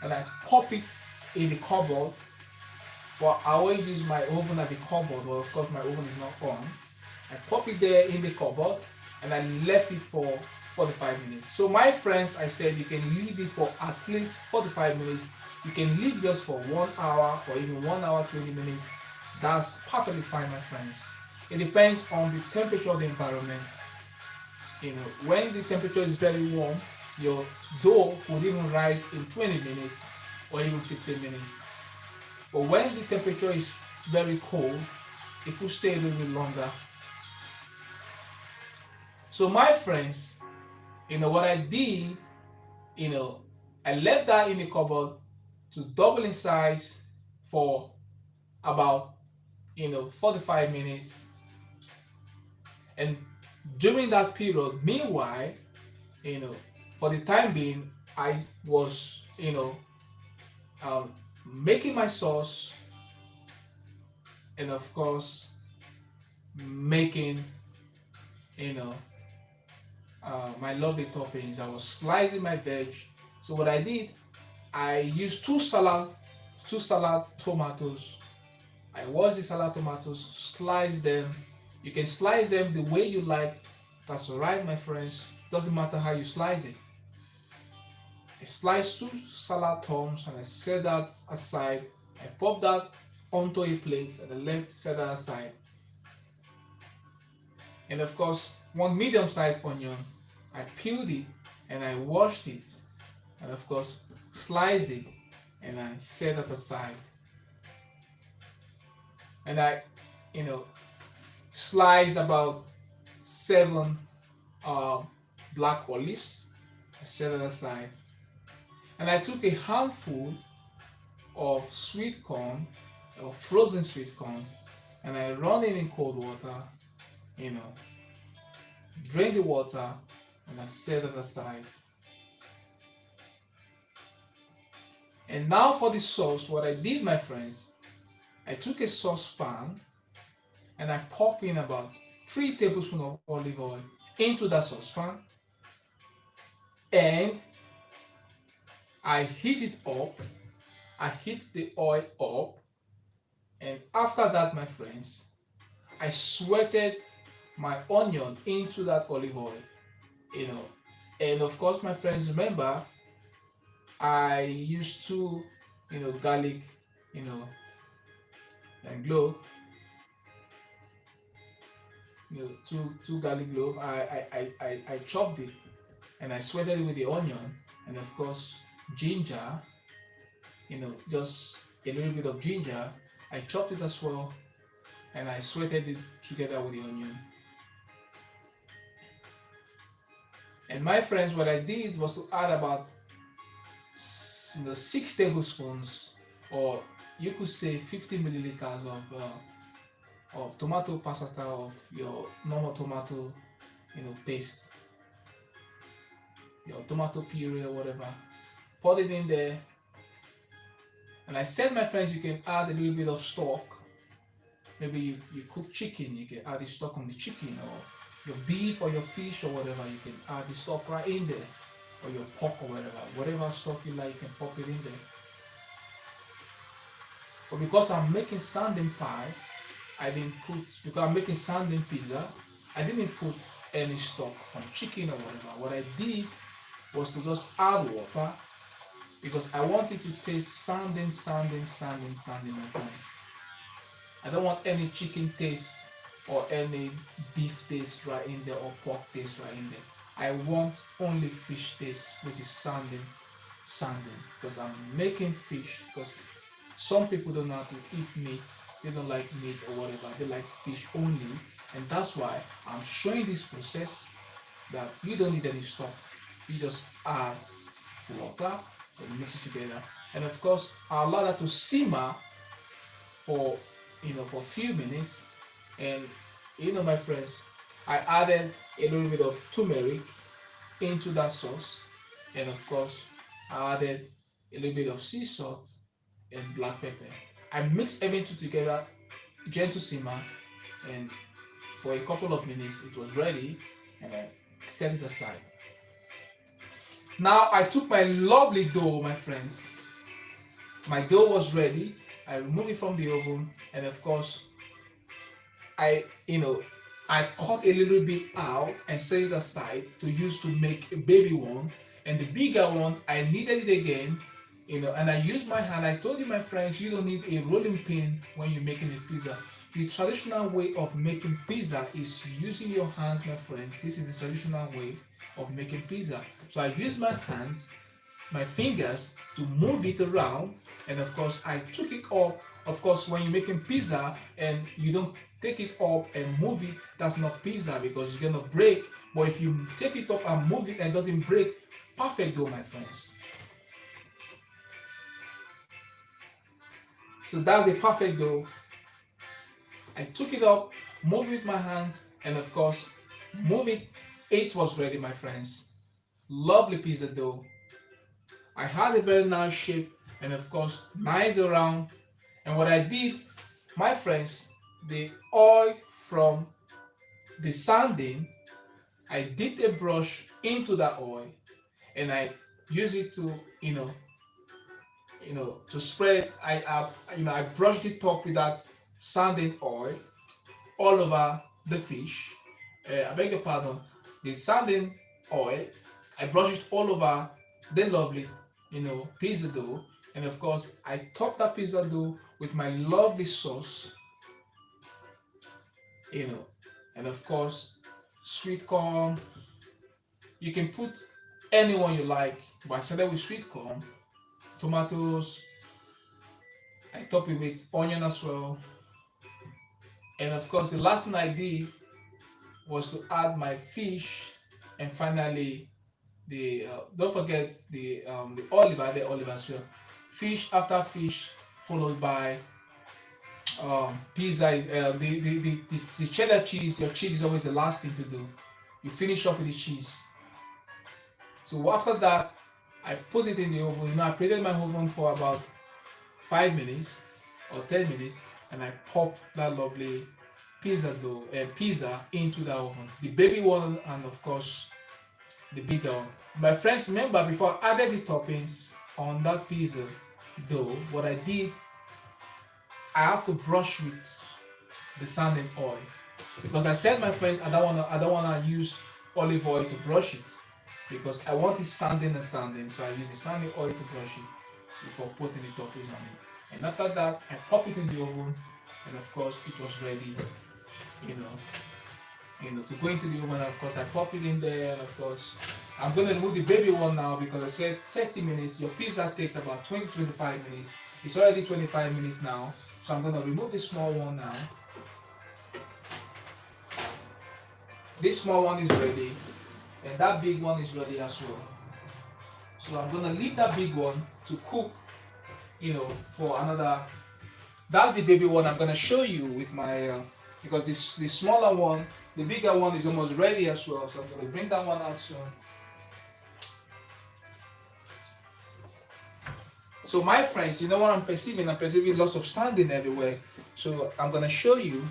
and I pop it in the cupboard. Well, I always use my oven at the cupboard. Well, of course, my oven is not on. I pop it there in the cupboard, and I left it for 45 minutes. So my friends, I said you can leave it for at least 45 minutes. You can leave just for 1 hour or even 1 hour 20 minutes. That's perfectly fine, my friends. It depends on the temperature of the environment. You know, when the temperature is very warm, your dough will even rise in 20 minutes or even 15 minutes. But when the temperature is very cold, it will stay a little bit longer. So my friends, you know what I did, you know, I left that in the cupboard to double in size for about, you know, 45 minutes. And during that period, meanwhile, you know, for the time being, I was, you know, making my sauce, and of course making, you know, my lovely toppings. I was slicing my veg. So what I did, I used two salad tomatoes. I wash the salad tomatoes, slice them. You can slice them the way you like. That's alright, my friends. Doesn't matter how you slice it. I slice two salad toms and I set that aside. I pop that onto a plate and I set that aside. And of course, one medium-sized onion, I peeled it and I washed it, and of course, sliced it and I set that aside. And I, you know, sliced about 7 black olives. I set it aside. And I took a handful of sweet corn, or frozen sweet corn, and I run it in cold water, you know, drain the water, and I set it aside. And now for the sauce, what I did, my friends, I took a saucepan and I popped in about 3 tablespoons of olive oil into that saucepan, and I heat it up. I heat the oil up, and after that, my friends, I sweated my onion into that olive oil, you know. And of course, my friends, remember, I used to, you know, garlic, you know, and clove, you know, two garlic clove. I chopped it and I sweated it with the onion, and of course ginger, you know, just a little bit of ginger. I chopped it as well, and I sweated it together with the onion. And my friends, what I did was to add about 6 tablespoons, or you could say 50 milliliters of tomato pasta, of your normal tomato, paste, your tomato puree or whatever. Pour it in there, and I said, my friends, you can add a little bit of stock. Maybe you cook chicken, you can add the stock on the chicken, or your beef or your fish or whatever, you can add the stock right in there, or your pork or whatever stock you like, you can pop it in there. But because I'm making sardine pie, because I'm making sardine pizza, I didn't put any stock from chicken or whatever. What I did was to just add water, because I want it to taste sardine, my friends. I don't want any chicken taste or any beef taste right in there, or pork taste right in there. I want only fish taste, which is sardine, because I'm making fish. Because some people don't know how to eat meat, they don't like meat or whatever, they like fish only, and that's why I'm showing this process that you don't need any stock. You just add water and mix it together, and of course I allow that to simmer for for a few minutes. And my friends, I added a little bit of turmeric into that sauce, and of course I added a little bit of sea salt and black pepper. I mixed everything together, gentle simmer, and for a couple of minutes it was ready, and I set it aside. Now I took my lovely dough, my friends. My dough was ready. I removed it from the oven, and of course I cut a little bit out and set it aside to use to make a baby one, and the bigger one I needed it again, and I used my hand. I told you, my friends, you don't need a rolling pin when you're making a pizza. The traditional way of making pizza is using your hands, my friends. This is the traditional way of making pizza. So I used my hands, my fingers, to move it around, and of course I took it up. Of course, when you're making pizza and you don't take it up and move it, that's not pizza, because it's gonna break. But if you take it up and move it and it doesn't break, perfect dough, my friends. So that's the perfect dough. I took it up, moved it with my hands, and of course move it. It was ready, my friends. Lovely pizza dough. I had a very nice shape, and of course nice around. And what I did, my friends, the oil from the sardine, I dipped a brush into that oil, and I use it to to spread. I brushed it up with that sardine oil all over the fish. I beg your pardon, the sardine oil. I brushed it all over the lovely pizza dough, and of course I topped that pizza dough with my lovely sauce, and of course sweet corn. You can put anyone you like, but I started with sweet corn, tomatoes. I top it with onion as well, and of course the last thing I did was to add my fish, and finally the don't forget the olive. I added olive as well. Fish after fish, followed by pizza. The cheddar cheese. Your cheese is always the last thing to do. You finish up with the cheese. So after that, I put it in the oven. I preheated my oven for about 5 minutes or 10 minutes, and I popped that lovely pizza into the oven. The baby one, and of course the bigger one. My friends, remember, before I added the toppings on that pizza dough, what I did, I have to brush with the sardine oil, because I said, my friends, I don't wanna use olive oil to brush it, because I want it sardine, so I use the sardine oil to brush it before putting the toppings on it. And after that, I pop it in the oven, and of course it was ready, to go into the oven. Of course I pop it in there, and of course I'm going to remove the baby one now, because I said 30 minutes. Your pizza takes about 20-25 minutes. It's already 25 minutes now, so I'm going to remove the small one now. This small one is ready, and that big one is ready as well. So I'm gonna leave that big one to cook, for another. That's the baby one I'm gonna show you with my, because the smaller one, the bigger one is almost ready as well. So I'm gonna bring that one out soon. So my friends, you know what I'm perceiving? I'm perceiving lots of sardine everywhere. So I'm gonna show you.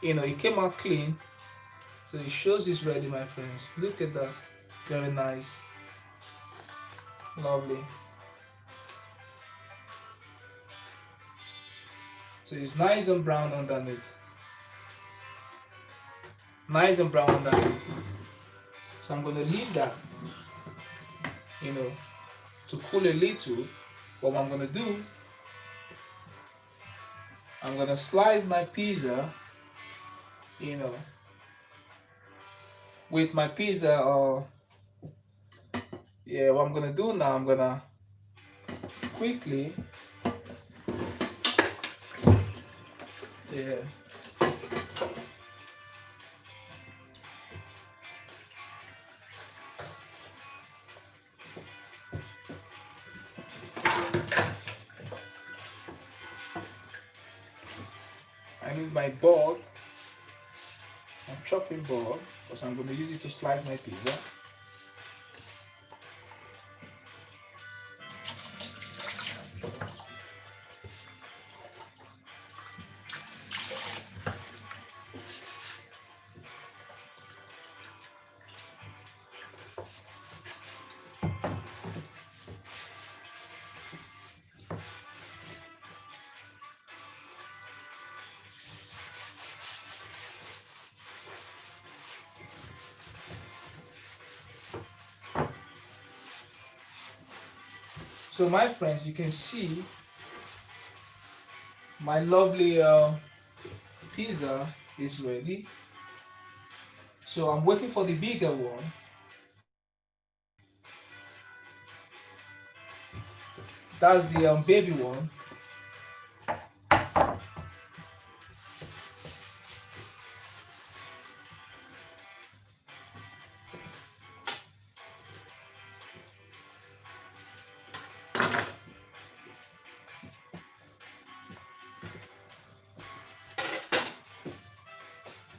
It came out clean. So it shows it's ready, my friends. Look at that. Very nice. Lovely. So it's nice and brown underneath. Nice and brown underneath. So I'm gonna leave that, to cool a little. What I'm gonna do, I'm gonna slice my pizza, with my pizza. What I'm gonna do now, I'm gonna quickly, yeah. I need my board, my chopping board, because I'm gonna use it to slice my pizza. So my friends, you can see my lovely pizza is ready. So I'm waiting for the bigger one. That's the baby one.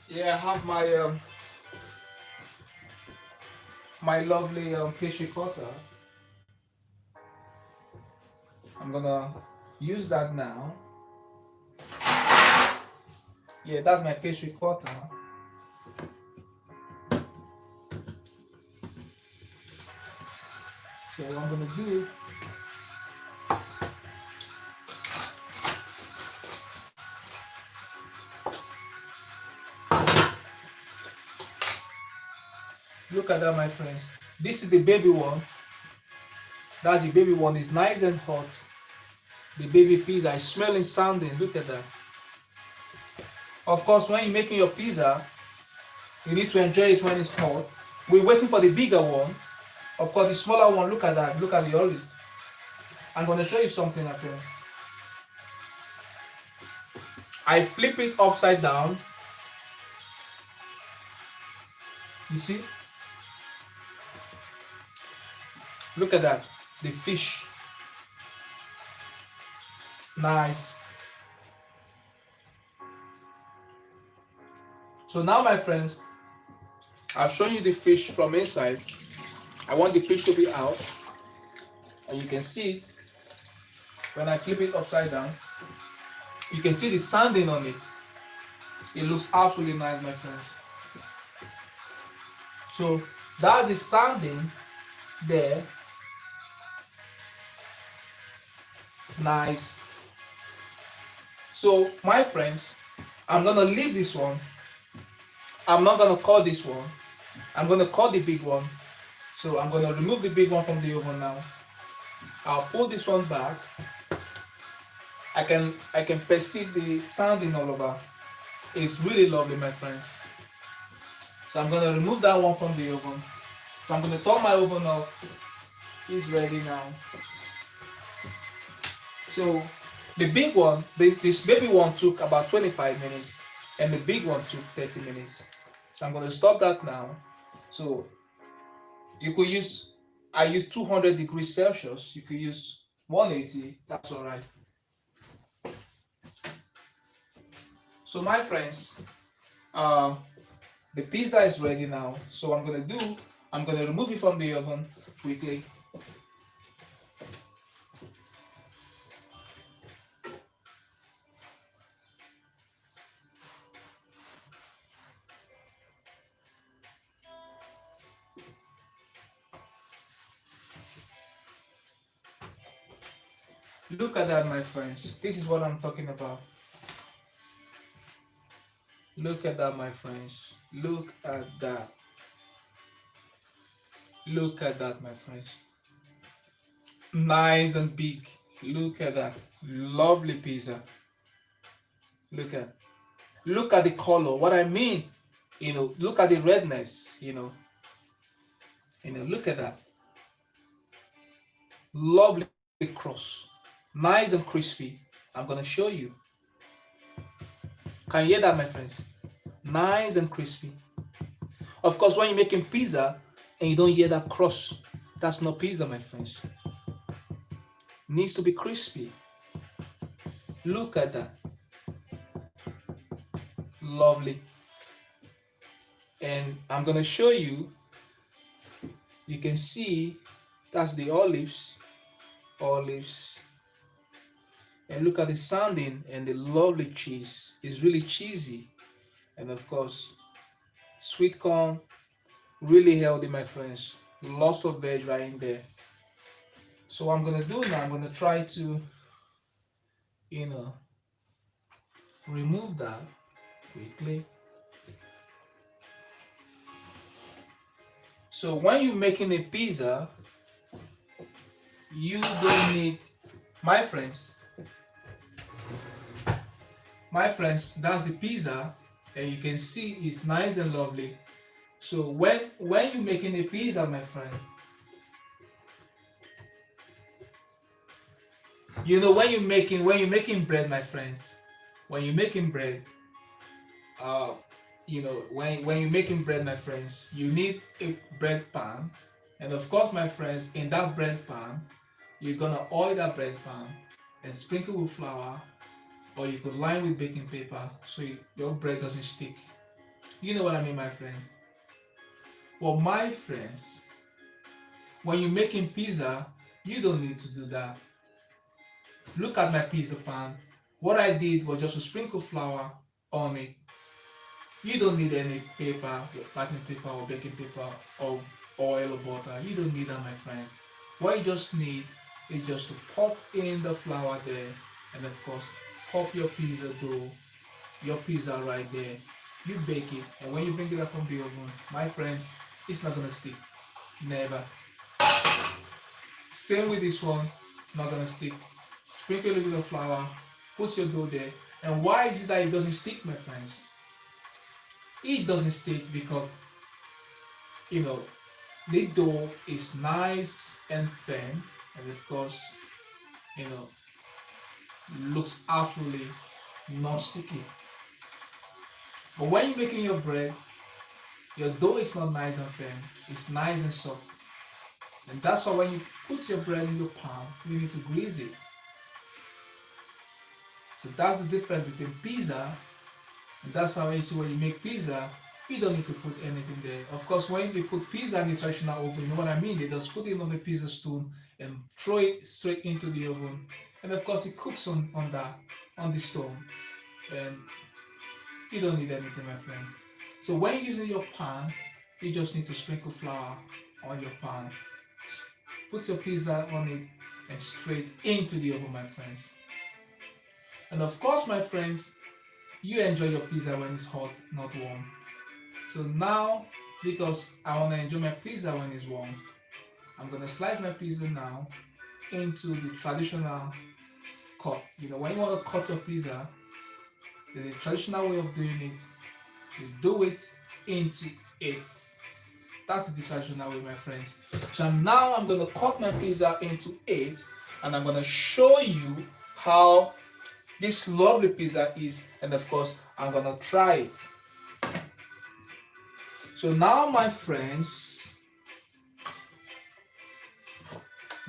Yeah, I have my lovely pastry cutter. I'm gonna use that now. Yeah, that's my pastry cutter. So what I'm gonna do, look at that, my friends. This is the baby one. That's the baby one. It's nice and hot. The baby pizza is smelling sounding. Look at that. Of course, when you're making your pizza, you need to enjoy it when it's hot. We're waiting for the bigger one. Of course, the smaller one, look at that. Look at the olive. I'm going to show you something, my friend. I flip it upside down. You see? Look at that. The fish. Nice. So now, my friends, I've shown you the fish from inside. I want the fish to be out. And you can see, when I flip it upside down, you can see the sanding on it. It looks absolutely nice, my friends. So that's the sanding there. Nice. So my friends, I'm gonna leave this one. I'm not gonna cut this one. I'm gonna cut the big one. So I'm gonna remove the big one from the oven now. I'll pull this one back. I can perceive the sanding all over. It's really lovely, my friends. So I'm gonna remove that one from the oven. So I'm gonna turn my oven off. It's ready now. So the big one, this baby one took about 25 minutes and the big one took 30 minutes. So I'm gonna stop that now. So you could use I use 200 degrees Celsius. You could use 180. That's all right. So my friends, um, the pizza is ready now. So I'm gonna remove it from the oven quickly. Look at that, my friends. This is what I'm talking about. Look at that, my friends. Look at that. Look at that, my friends. Nice and big. Look at that. Lovely pizza. Look at. Look at the color. What I mean, look at the redness. Look at that. Lovely crust. Nice and crispy. I'm gonna show you. Can you hear that, my friends? Nice and crispy. Of course, when you're making pizza and you don't hear that crust, that's not pizza, my friends. It needs to be crispy. Look at that. Lovely. And I'm gonna show you. You can see that's the olives. And look at the sardine and the lovely cheese. It's really cheesy. And of course, sweet corn, really healthy, my friends. Lots of veg right in there. So what I'm gonna do now, I'm gonna try to, remove that quickly. So when you're making a pizza, you don't need, my friends, that's the pizza, and you can see it's nice and lovely. So when you're making a pizza, my friend, when you're making bread, my friends, when you're making bread, when you're making bread, my friends, you need a bread pan, and of course, my friends, in that bread pan, you're gonna oil that bread pan and sprinkle with flour, or you could line with baking paper so your bread doesn't stick. You know what I mean, my friends? Well, my friends, when you're making pizza, you don't need to do that. Look at my pizza pan. What I did was just to sprinkle flour on it. You don't need any paper, packing paper or baking paper or oil or butter. You don't need that, my friends. What you just need is just to pop in the flour there, and of course, pop your pizza dough, your pizza right there. You bake it, and when you bring it up from the oven, my friends, it's not gonna stick. Never. Same with this one, not gonna stick. Sprinkle a little bit of flour, put your dough there, and why is it that it doesn't stick, my friends? It doesn't stick because the dough is nice and thin, and of course, looks absolutely not sticky. But when you're making your bread, your dough is not nice and thin, it's nice and soft. And that's why when you put your bread in your pan, you need to grease it. So that's the difference between pizza, and that's how you see when you make pizza, you don't need to put anything there. Of course, when they put pizza in the traditional oven, you know what I mean? They just put it on the pizza stone and throw it straight into the oven. And of course, it cooks on the stone. And you don't need anything, my friend. So when you're using your pan, you just need to sprinkle flour on your pan. Put your pizza on it and straight into the oven, my friends. And of course, my friends, you enjoy your pizza when it's hot, not warm. So now, because I want to enjoy my pizza when it's warm, I'm going to slice my pizza now into the traditional cut. When you want to cut your pizza, there's a traditional way of doing it. You do it into eighths. That's the traditional way, my friends. So now I'm going to cut my pizza into eighths, and I'm going to show you how this lovely pizza is, and of course, I'm going to try it. So now, my friends,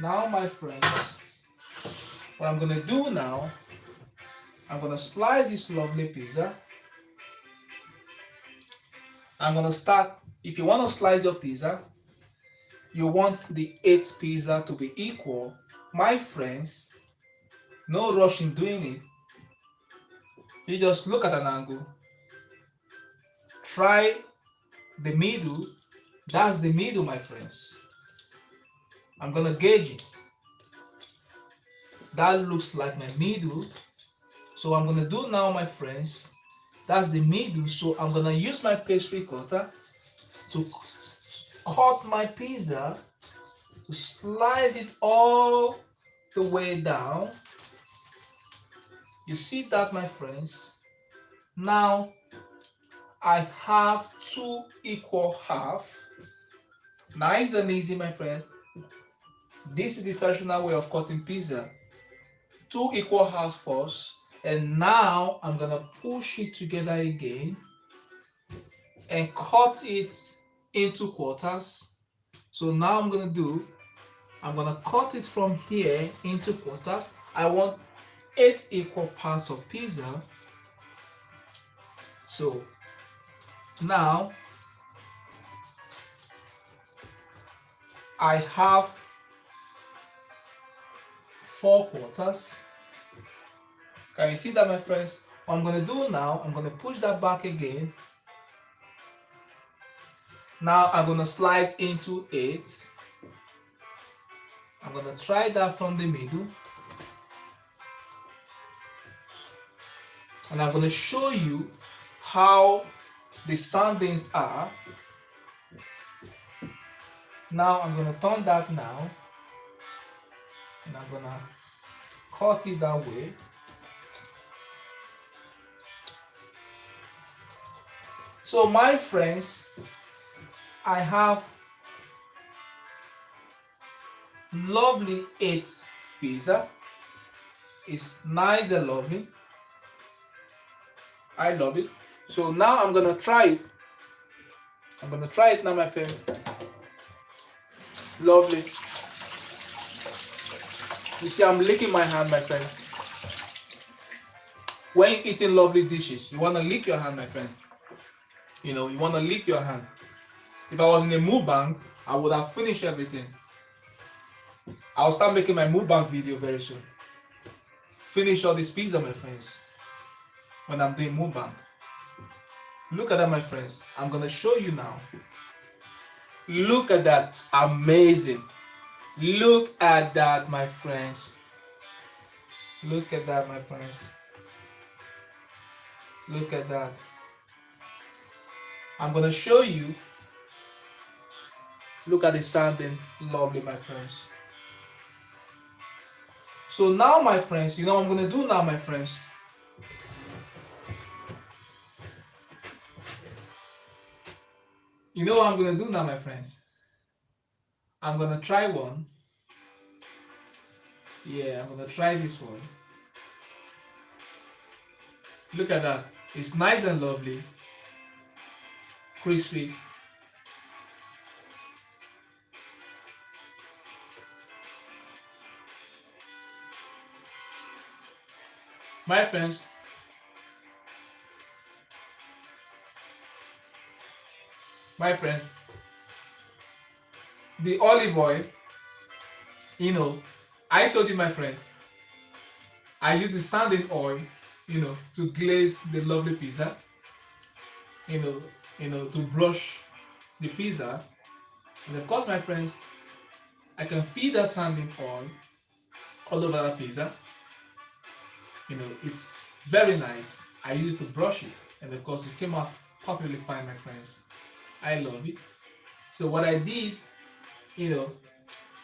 Now, my friends, what I'm gonna do now, I'm gonna slice this lovely pizza. I'm gonna start. If you want to slice your pizza, you want the 8 pizza to be equal. My friends, no rush in doing it. You just look at an angle, try the middle. That's the middle, my friends. I'm gonna gauge it. That looks like my middle. So I'm gonna do now, my friends, that's the middle. So I'm gonna use my pastry cutter to cut my pizza, to slice it all the way down. You see that, my friends? Now I have 2 equal half. Nice and easy, my friend. This is the traditional way of cutting pizza. 2 equal halves first, and now I'm gonna push it together again and cut it into quarters. So now I'm gonna cut it from here into quarters. I want 8 equal parts of pizza. So now I have 4 quarters. Can you see that, my friends? What I'm gonna do now, I'm gonna push that back again. Now I'm gonna slice into 8. I'm gonna try that from the middle. And I'm gonna show you how the sardines are. Now I'm gonna turn that now. And I'm gonna cut it that way. So, my friends, I have lovely 8 pizza. It's nice and lovely. I love it. So now I'm gonna try it. I'm gonna try it now, my friend. Lovely. You see, I'm licking my hand, my friend. When you're eating lovely dishes, you wanna lick your hand, my friends. You know, you wanna lick your hand. If I was in a mukbang, I would have finished everything. I'll start making my mukbang video very soon. Finish all this pizza, my friends, when I'm doing mukbang. Look at that, my friends. I'm gonna show you now. Look at that. Amazing. Look at that, my friends. Look at that, my friends. Look at that. I'm gonna show you. Look at the sardine. Lovely, my friends. So now, my friends, you know what I'm gonna do now, my friends? You know what I'm gonna do now, my friends? I'm gonna try one. Yeah, I'm gonna try this one. Look at that. It's nice and lovely. Crispy. My friends, the olive oil, you know, I told you, my friends, I use the sardine oil, you know, to glaze the lovely pizza, you know, to brush the pizza. And of course, my friends, I can feed that sardine oil all over the pizza. You know, it's very nice. I used to brush it, and of course, it came out perfectly fine, my friends. I love it. So what I did, you know,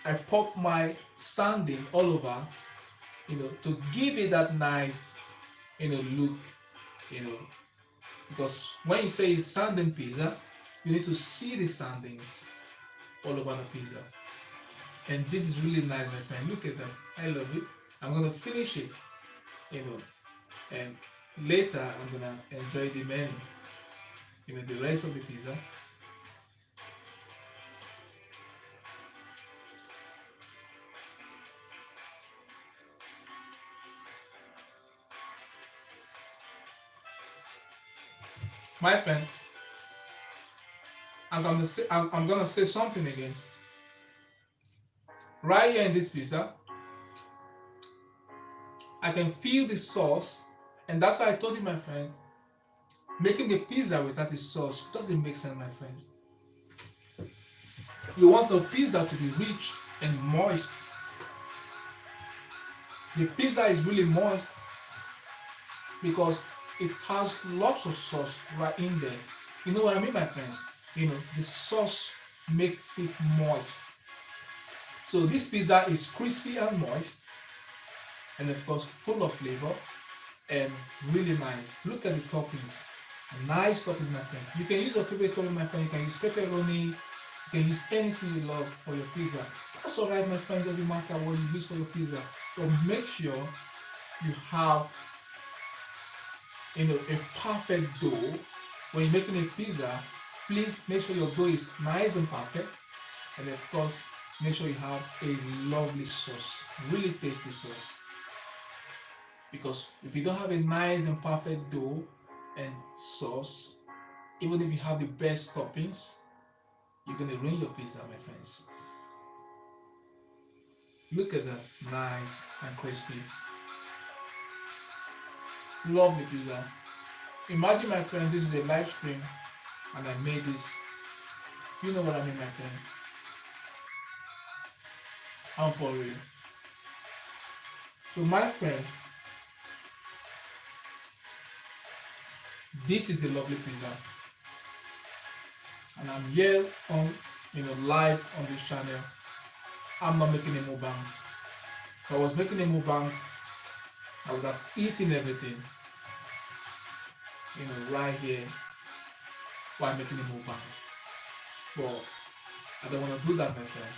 I popped my sardine all over, you know, to give it that nice, you know, look, you know, because when you say it's sardine pizza, you need to see the sardines all over the pizza. And this is really nice, my friend. Look at that. I love it. I'm gonna finish it, you know, and later I'm gonna enjoy the menu, you know, the rest of the pizza. My friend, I'm gonna say something again. Right here in this pizza, I can feel the sauce, and that's why I told you, my friend, making a pizza without a sauce doesn't make sense, my friends. You want a pizza to be rich and moist. The pizza is really moist because it has lots of sauce right in there. You know what I mean, my friends? The sauce makes it moist. So this pizza is crispy and moist, and of course full of flavor and really nice. Look at the toppings. A nice topping, my friend. You can use your favorite topping, my friend. You can use pepperoni. You can use anything you love for your pizza. That's alright, my friend. Doesn't matter what you use for your pizza. So make sure you have a perfect dough. When you're making a pizza, please make sure your dough is nice and perfect. And of course, make sure you have a lovely sauce, really tasty sauce. Because if you don't have a nice and perfect dough and sauce, even if you have the best toppings, you're gonna ruin your pizza, my friends. Look at that, nice and crispy. Lovely pizza. Imagine, my friend, this is a live stream and I made this. You know what I mean, my friend. I'm for real. So my friend, this is a lovely pizza. And I'm here on live on this channel. I'm not making a mukbang. If I was making a mukbang, I would have eaten everything. Right here while making a mukbang. But I don't want to do that, my friend.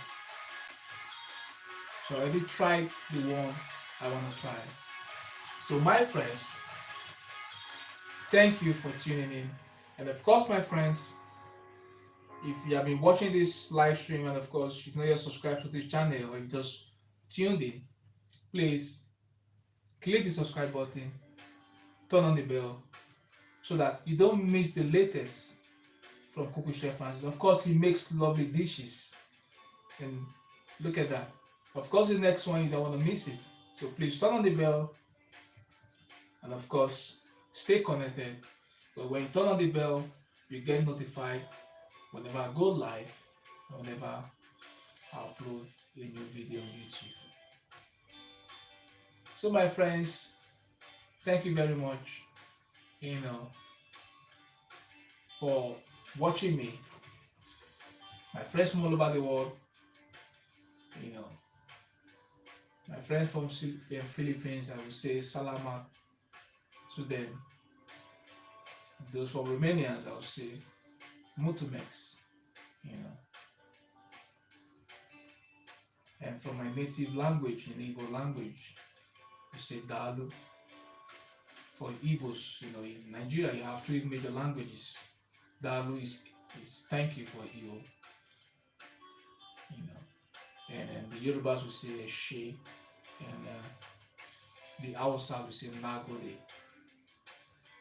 So I already tried the one I want to try. So my friends, thank you for tuning in. And of course, my friends, if you have been watching this live stream and of course you've not yet subscribed to this channel or you just tuned in, please click the subscribe button, turn on the bell so that you don't miss the latest from Cooking Chef Angelo. Of course, he makes lovely dishes, and look at that. Of course, the next one you don't want to miss it. So please turn on the bell, and of course, stay connected. But when you turn on the bell, you get notified whenever I go live, whenever I upload a new video on YouTube. So my friends, thank you very much, for watching me. My friends from all over the world, my friends from Philippines, I would say salamat to them. Those from Romanians, I would say mulțumesc, And from my native language, in Igbo language, you say dalu. For Igbos, in Nigeria, you have three major languages. Dalu is thank you for Igbo. And the Yorubas will say Eshe, and the Hausa will say Nagode.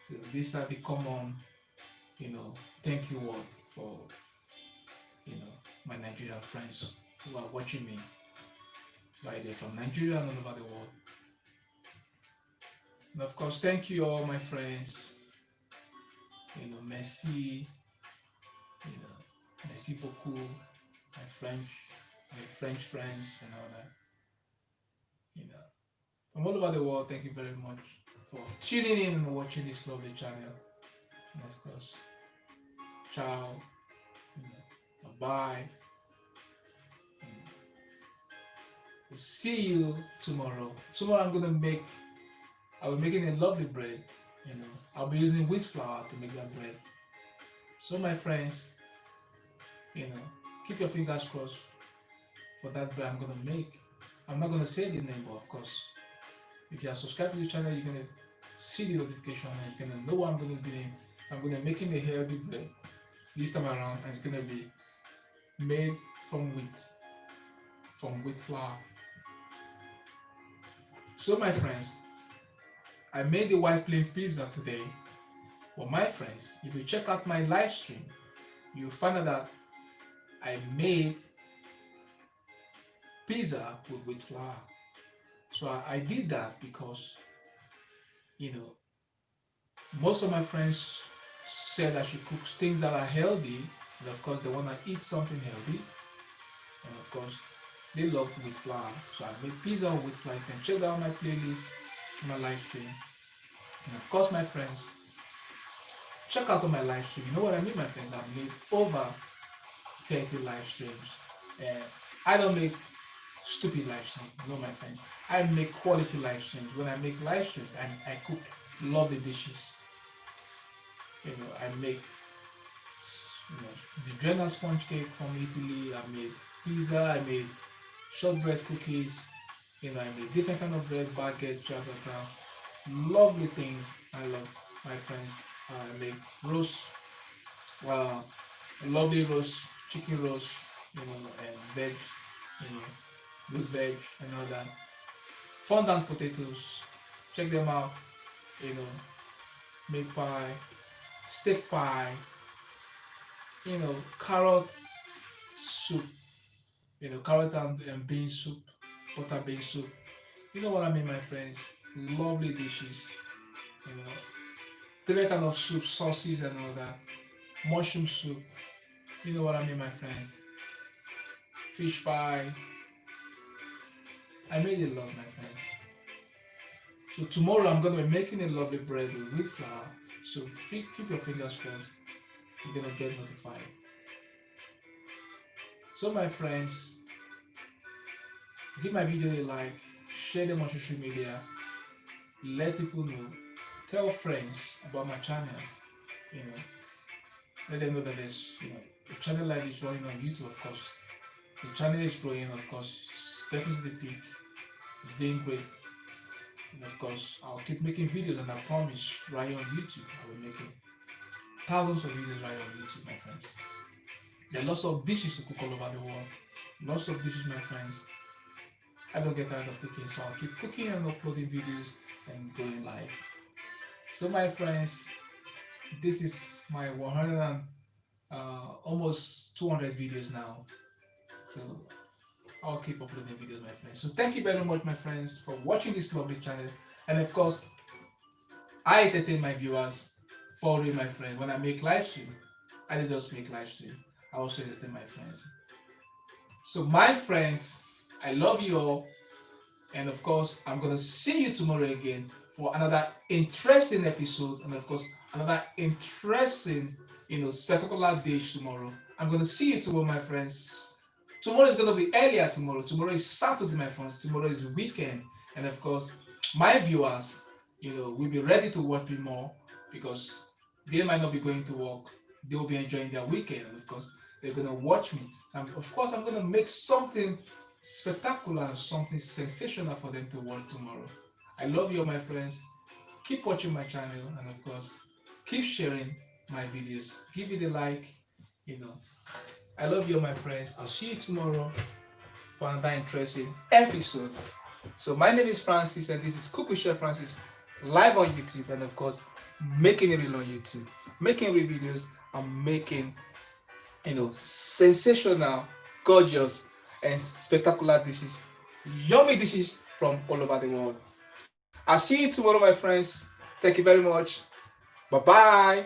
So these are the common, thank you word for, my Nigerian friends who are watching me right there from Nigeria and all over the world. And of course, thank you all my friends. Merci. Merci beaucoup, my French friends and all that. From all over the world, thank you very much for tuning in and watching this lovely channel. And of course, ciao, bye. See you tomorrow. Tomorrow I'll be making a lovely bread. I'll be using wheat flour to make that bread. So my friends, keep your fingers crossed for that bread I'm gonna make. I'm not gonna say the name, but of course, if you are subscribed to the channel, you're gonna see the notification and you're gonna know what I'm gonna be doing. I'm gonna be making a healthy bread this time around, and it's gonna be made from wheat flour. So my friends, I made the white plain pizza today, But my friends, if you check out my live stream, you find out that I made pizza with wheat flour. So I did that because, you know, most of my friends said I should cook things that are healthy, and of course they want to eat something healthy, and of course they love wheat flour. So I made pizza with flour. You can check out my playlist, my live stream, and of course my friends, check out on my live stream. You know what I mean, my friends? I've made over 30 live streams, and I don't make stupid live streams. No, my friends, I make quality live streams. When I make live streams, I cook lovely dishes. I make the Vienna sponge cake from Italy. I made pizza. I made shortbread cookies. I made different kind of bread, baguette, ciabatta, lovely things. I love, my friends. I make roast, lovely roast, chicken roast, and veg, good veg and all that. Fondant potatoes, check them out. Meat pie, steak pie, carrot soup, carrot and bean soup, butter bean soup. You know what I mean, my friends? Lovely dishes, different kind of soup, sauces and all that. Mushroom soup, you know what I mean, my friend? Fish pie. I made a lot, my friends. So tomorrow I'm going to be making a lovely bread with wheat flour. So keep your fingers crossed. You're going to get notified. So my friends, give my video a like, share them on social media, let people know, tell friends about my channel, let them know that there's a channel like this running on YouTube, of course. The channel is growing, of course, it's getting to the peak, it's doing great. And of course, I'll keep making videos, and I promise, right on YouTube, I will be making thousands of videos right on YouTube, my friends. There are lots of dishes to cook all over the world. Lots of dishes, my friends. I don't get tired of cooking, so I'll keep cooking and uploading videos and going live. So my friends, this is my 100 and almost 200 videos now. So I'll keep uploading videos, my friends. So thank you very much, my friends, for watching this lovely channel. And of course, I entertain my viewers for real, my friend. When I make live stream, I don't just make live stream. I also entertain my friends. So my friends, I love you all. And of course, I'm going to see you tomorrow again for another interesting episode. And of course, another interesting, spectacular dish tomorrow. I'm going to see you tomorrow, my friends. Tomorrow is going to be earlier tomorrow. Tomorrow is Saturday, my friends. Tomorrow is weekend. And of course, my viewers, will be ready to watch me more because they might not be going to work. They will be enjoying their weekend. And of course, they're going to watch me. And of course, I'm going to make something spectacular, something sensational for them to watch tomorrow. I love you all, my friends. Keep watching my channel, and of course, keep sharing my videos. Give it a like. I love you all, my friends. I'll see you tomorrow for another interesting episode. So my name is Francis, and this is Cook with Chef Francis, live on YouTube, and of course, making it real on YouTube, making real videos, and making sensational, gorgeous, and spectacular dishes, yummy dishes from all over the world. I'll see you tomorrow, my friends. Thank you very much. Bye bye.